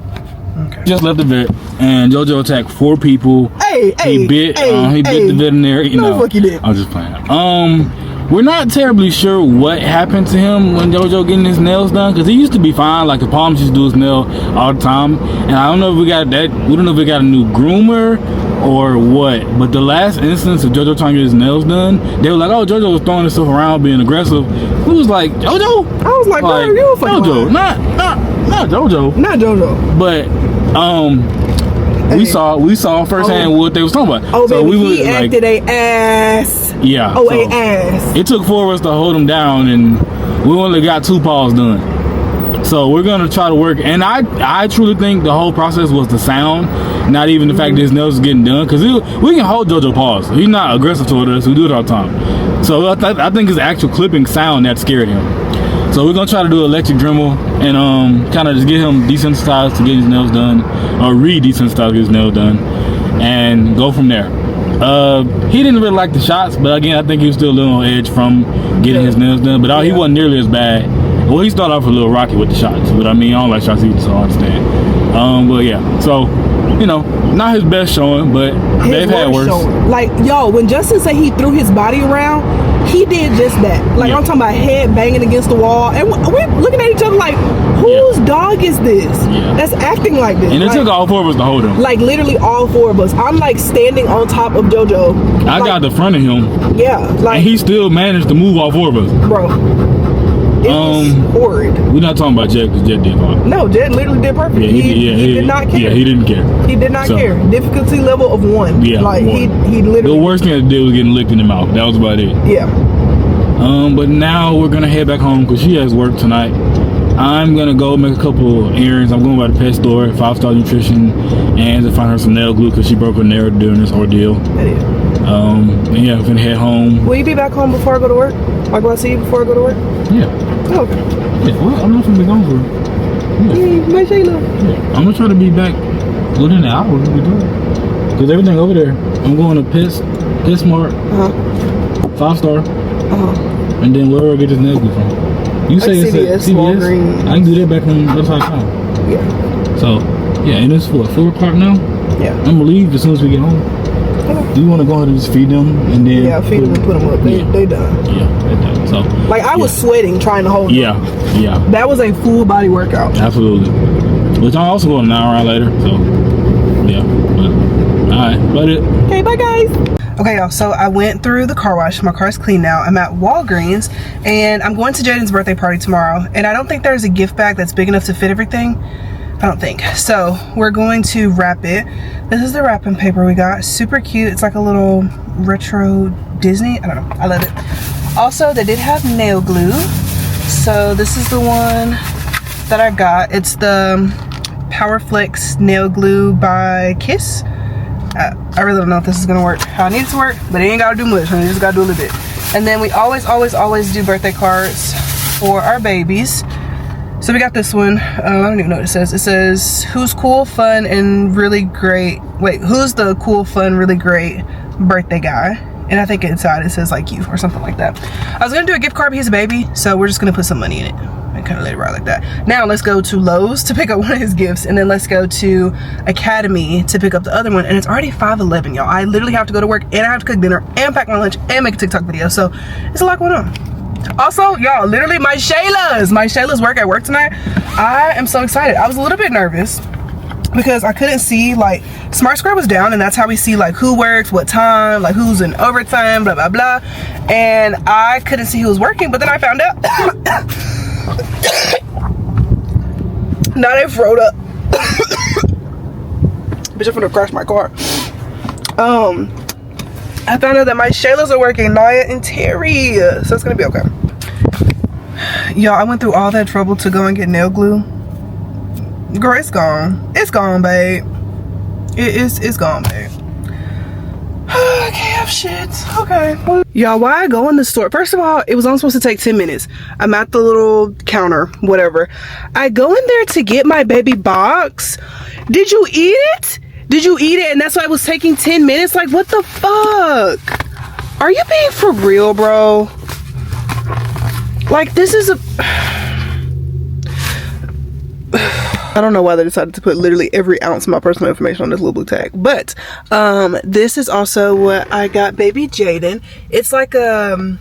Okay. Just left the vet, and JoJo attacked 4 people. He bit the veterinary. You know, fuck you did. I was just playing. We're not terribly sure what happened to him when JoJo getting his nails done, because he used to be fine. Like, the Palms used to do his nail all the time, and I don't know if we got that. We don't know if we got a new groomer or what. But the last instance of JoJo trying to get his nails done, they were like, "Oh, JoJo was throwing himself around, being aggressive." We was like, "JoJo?" I was like, "Bro, you fucking JoJo, not JoJo, not JoJo." But we saw firsthand what they was talking about. Oh, so baby, we he acted a ass. Yeah. Oh, so a ass. It took 4 of us to hold him down, and we only got 2 paws done. So we're gonna try to work. And I truly think the whole process was the sound, not even the fact that his nails is getting done. Because we can hold JoJo paws. He's not aggressive toward us. We do it all the time. So I think it's the actual clipping sound that scared him. So we're gonna try to do electric Dremel and kind of just get him desensitized to get his nails done, or re-desensitized to get his nails done, and go from there. He didn't really like the shots, but again, I think he was still a little on edge from getting his nails done. But he wasn't nearly as bad. Well, he started off a little rocky with the shots, but I mean, I don't like shots either, so I understand. But yeah, so you know, not his best showing, but they've had worse. Like, yo, when Justin said he threw his body around, He did just that. Like, Yeah. I'm talking about head banging against the wall. And we're looking at each other like, whose dog is this? Yeah. That's acting like this. And it like, took all 4 of us to hold him. like, literally all 4 of us. I'm, like, standing on top of JoJo. I got the front of him, Yeah. Like, and he still managed to move all 4 of us. bro. It was horrid. We're not talking about Jet, because Jet did fine. No, Jed literally did perfect. Yeah, he did not care. Yeah, he didn't care. He did not So, care. Difficulty level of 1. Yeah, like 1. he The literally. worst thing I did was getting licked in the mouth. That was about it. Yeah. But now we're gonna head back home because she has work tonight. I'm gonna go make a couple errands. I'm going by the pet store, 5-star nutrition, and to find her some nail glue because she broke her nail during this ordeal. That is. And yeah, I'm gonna head home. Will you be back home before I go to work? Like, will I see you before I go to work? Yeah. Oh, okay. Yeah, well, I'm not gonna be gone for. My Shayla. Yeah. I'm gonna try to be back within an hour if we do it. Because everything over there, I'm going to PetSmart, 5-star, and then wherever I get this nail glue from. You say Like it's CVS, at CVS? Walgreens. I can do that back from upside down. Yeah. So, yeah, and it's what, 4 o'clock now? Yeah. I'm gonna leave as soon as we get home. Do you want to go ahead and just feed them and then? Yeah, feed them and put them up. They done. Yeah, they're done. So, Like, I was sweating trying to hold them. yeah. That was a full body workout. Absolutely. Which I'm also going an hour out later. So, yeah. But, all right, but it. Okay, bye guys. Okay, y'all, so I went through the car wash. My car's clean now. I'm at Walgreens, and I'm going to Jadens' birthday party tomorrow. And I don't think there's a gift bag that's big enough to fit everything. I don't think. So we're going to wrap it. This is the wrapping paper we got. Super cute. It's like a little retro Disney. I don't know. I love it. Also, they did have nail glue. So this is the one that I got. It's the Powerflex nail glue by Kiss. I really don't know if this is gonna work how I need it to work, but it ain't gotta do much, honey. You just gotta do a little bit. And then we always do birthday cards for our babies. So we got this one. I don't even know what it says. It says, who's cool, fun, and really great. Wait, who's the cool, fun, really great birthday guy? And I think inside it says like you or something like that. I was gonna do a gift card, but he's a baby, so we're just gonna put some money in it and kind of let it ride like that. Now let's go to Lowe's to pick up one of his gifts, and then let's go to Academy to pick up the other one. And it's already 5:11, y'all. I literally have to go to work, and I have to cook dinner, and pack my lunch, and make a TikTok video. So it's a lot going on. Also, y'all, literally my Shayla's work at work tonight. I am so excited. I was a little bit nervous because I couldn't see, like, Smart Square was down, and that's how we see like who works, what time, like who's in overtime, blah blah blah. And I couldn't see who was working, but then I found out. Now they froed up. Bitch, I'm gonna crash my car. I found out that my Shayla's are working, Naya and Terry, so it's gonna be okay. Y'all, I went through all that trouble to go and get nail glue. Girl, it's gone. It's gone, babe. It's gone, babe. I can't have shit. Okay. Y'all, why I go in the store? First of all, it was only supposed to take 10 minutes. I'm at the little counter, whatever. I go in there to get my baby box. Did you eat it? Did you eat it? And that's why it was taking 10 minutes? Like, what the fuck? Are you being for real, bro? Like, this is a... I don't know why they decided to put literally every ounce of my personal information on this little blue tag. But this is also what I got baby Jaden. It's like a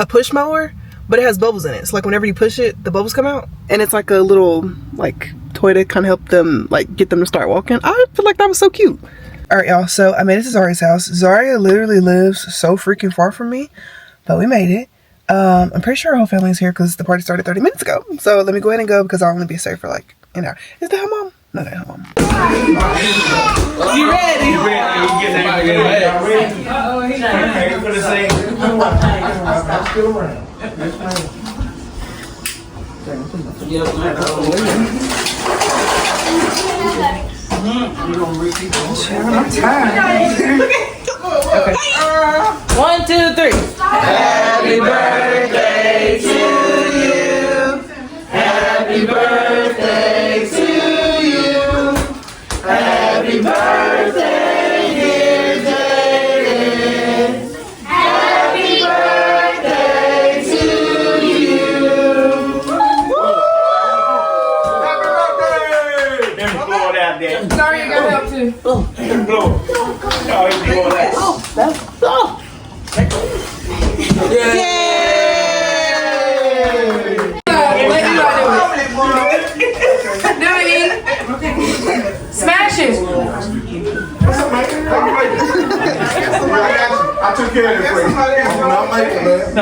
push mower, but it has bubbles in it. So like whenever you push it, the bubbles come out. And it's like a little like toy to kind of help them, like get them to start walking. I feel like that was so cute. All right, y'all. So I made it to Zaria's house. Zaria literally lives so freaking far from me, but we made it. I'm pretty sure her whole family's here because the party started 30 minutes ago. So let me go ahead and go because I'll only be safe for like an hour. Is that her mom? No, that her mom. You ready? You ready? Uh-oh, he's ready. For the same. I'm tired. Okay. 1, 2, 3. Happy birthday to you. Happy birthday to you. Happy birthday, dear Jadens. Happy birthday to you. Happy birthday! Let me blow it out there. Sorry, you got help too. Let me blow it. Oh, that's Smashes. I took care of it for you. I'm making man.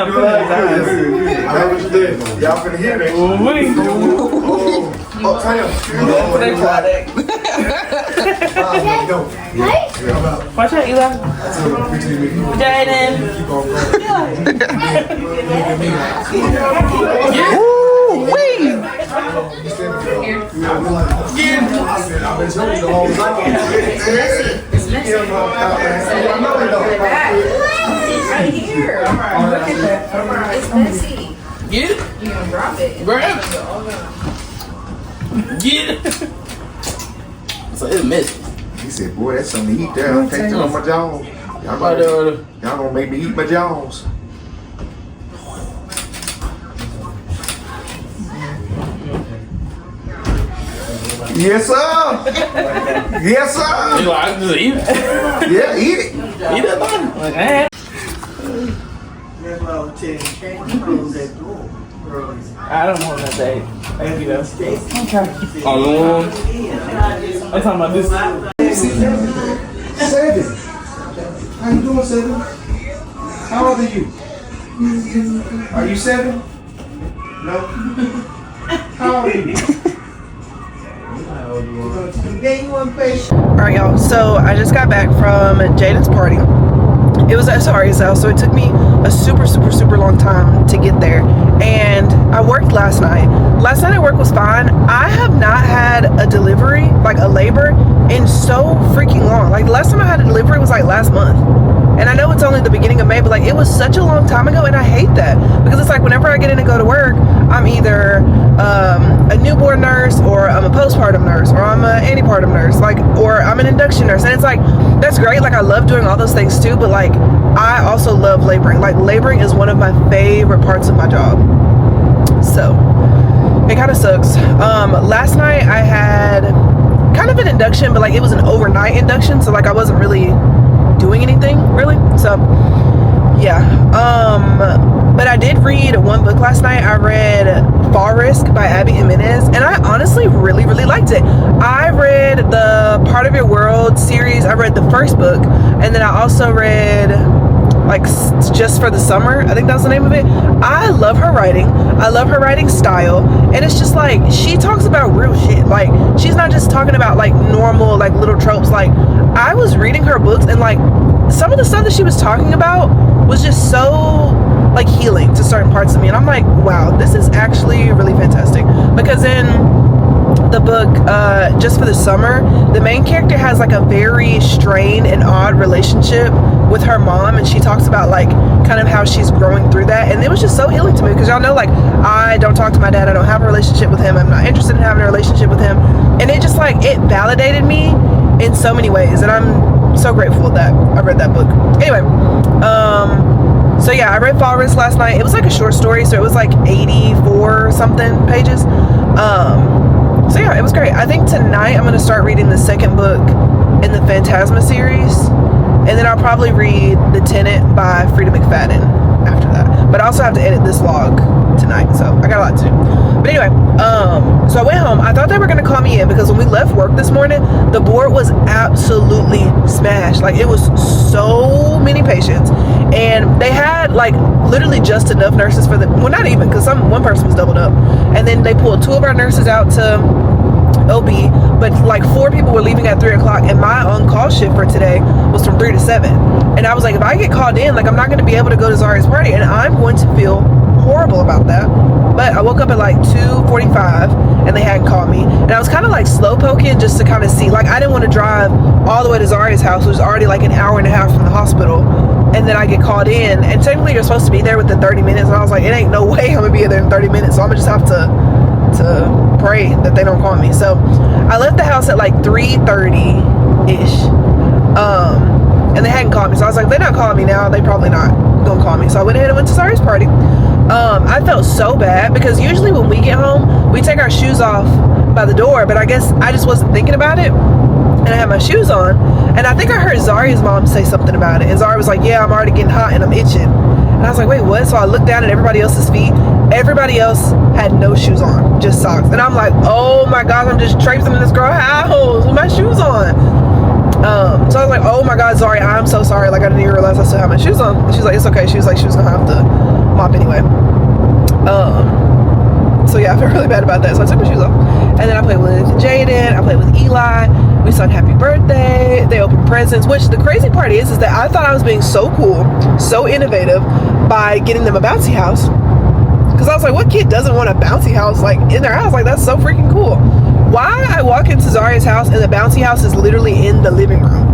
I know what you did. Y'all finna hear that. Oh, Tam. Watch out, Eli. Jadens. Ooh, wee. Right here. Look at that. It's messy. Get it. You gonna drop it. Grab it. Get it. So it's messy. He said, boy, that's something to eat there. I'll take some of my jaws. Y'all gonna make me eat my jaws. Yes, sir. Yes, sir. You know, I can just eat it. Yeah, eat it. Eat that bun. Like, eh. I don't want that day. Thank you, though. I'm trying to keep it. Oh, I'm talking about this. 7. How you doing, 7? How old are you? Are you 7? No. How old are you? Alright, y'all. So I just got back from Jadens' party. It was at Zari's house, so it took me a super long time to get there. And I worked last night. Last night at work was fine. I have not had a delivery, like a labor, in so freaking long. Like the last time I had a delivery was like last month. And I know it's only the beginning of May, but like it was such a long time ago, and I hate that. Because it's like whenever I get in and go to work, I'm either a newborn nurse, or I'm a postpartum nurse, or I'm an antepartum nurse, like, or I'm an induction nurse. And it's like, that's great. Like I love doing all those things too, but like I also love laboring. Like laboring is one of my favorite parts of my job. So it kind of sucks. Last night I had kind of an induction, but like it was an overnight induction, so like I wasn't really doing anything really. So yeah, but I did read one book last night. I read Fall Risk by Jiminez, and I honestly really liked it. I read the Part of Your World series. I read the first book, and then I also read like Just for the Summer, I think that was the name of it. I love her writing. I love her writing style, and it's just like she talks about real shit. Like she's not just talking about like normal like little tropes. Like I was reading her books, and like some of the stuff that she was talking about was just so like healing to certain parts of me, and I'm like, wow, this is actually really fantastic. Because in the book Just for the Summer, the main character has like a very strained and odd relationship with her mom, and she talks about like kind of how she's growing through that, and it was just so healing to me. Because y'all know, like, I don't talk to my dad, I don't have a relationship with him, I'm not interested in having a relationship with him, and it just like it validated me in so many ways, and I'm so grateful that I read that book. Anyway, so yeah, I read Fall Risk last night. It was like a short story, so it was like 84 something pages. So yeah, it was great. I think tonight I'm going to start reading the second book in the Phantasma series, and then I'll probably read The Tenant by Frida McFadden after that. But I also have to edit this vlog tonight, so I got a lot to do. But anyway, so I went home. I thought they were gonna call me in because when we left work this morning, the board was absolutely smashed. Like it was so many patients, and they had like literally just enough nurses for the, well, not even, because one person was doubled up, and then they pulled 2 of our nurses out to OB, but like 4 people were leaving at 3 o'clock, and my on-call shift for today was from 3 to 7. And I was like, if I get called in, like I'm not going to be able to go to Zari's party, and I'm going to feel horrible about that. But I woke up at like 2:45, and they hadn't called me, and I was kind of like slow poking just to kind of see, like I didn't want to drive all the way to Zari's house, which is already like an hour and a half from the hospital, and then I get called in, and technically you're supposed to be there within 30 minutes, and I was like, it ain't no way I'm gonna be there in 30 minutes, so I'm gonna just have to pray that they don't call me. So I left the house at like 3:30-ish, and they hadn't called me, so I was like, they're not calling me now, they probably not gonna call me. So I went ahead and went to Zari's party. I felt so bad because usually when we get home, we take our shoes off by the door, but I guess I just wasn't thinking about it, and I had my shoes on, and I think I heard Zari's mom say something about it, and Zari was like, yeah, I'm already getting hot and I'm itching. And I was like, wait, what? So I looked down at everybody else's feet. Everybody else had no shoes on, just socks. And I'm like, oh my gosh, I'm just traipsing in this girl's house with my shoes on. So I was like, oh my God, sorry, I'm so sorry. Like, I didn't even realize I still had my shoes on. And she's like, it's okay. She was like, she was gonna have to mop anyway. So yeah, I felt really bad about that. So I took my shoes off. And then I played with Jaden, I played with Eli. We sung happy birthday. They opened presents, which the crazy part is that I thought I was being so cool, so innovative by getting them a bouncy house. Because I was like, what kid doesn't want a bouncy house like in their house? Like, that's so freaking cool. Why I walk into Zaria's house and the bouncy house is literally in the living room.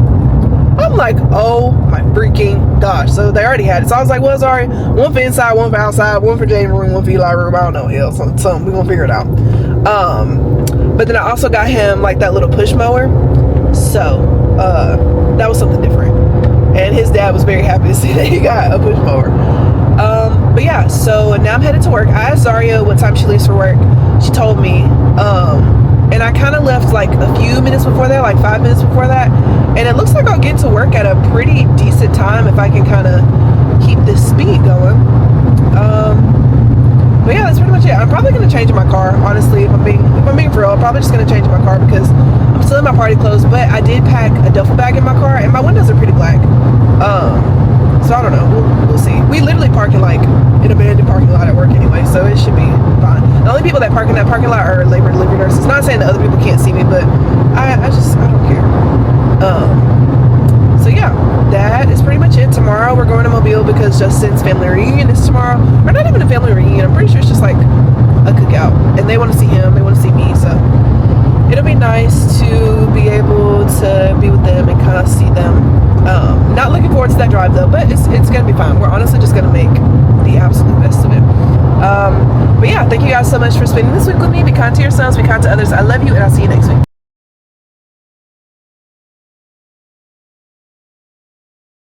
I'm like, oh my freaking gosh. So they already had it. So I was like, well, Zari, one for inside, one for outside, one for Jaden room, one for Eli room. I don't know, hell, something. We're gonna figure it out. But then I also got him like that little push mower. So that was something different. And his dad was very happy to see that he got a push mower. But yeah, so now I'm headed to work. I asked Zaria what time she leaves for work. She told me. And I kind of left like a few minutes before that, like 5 minutes before that. And it looks like I'll get to work at a pretty decent time if I can kind of keep this speed going. But yeah, that's pretty much it. I'm probably going to change my car, honestly, if I'm being for real. I'm probably just going to change my car because I'm still in my party clothes, but I did pack a duffel bag in my car and my windows are pretty black. So I don't know, we'll see. We literally park in like an abandoned parking lot at work anyway, so it should be fine. The only people that park in that parking lot are labor and delivery nurses. Not saying that other people can't see me, but I don't care. So yeah, that is pretty much it. Tomorrow we're going to Mobile because Justin's family reunion is tomorrow. Or not even a family reunion, I'm pretty sure it's just like a cookout. And they want to see him, they want to see me, so it'll be nice to be able to be with them and kind of see them. Not looking forward to that drive though, but it's gonna be fine. We're honestly just gonna make the absolute best of it. But yeah, thank you guys so much for spending this week with me. Be kind to yourselves, be kind to others. I love you, and I'll see you next week.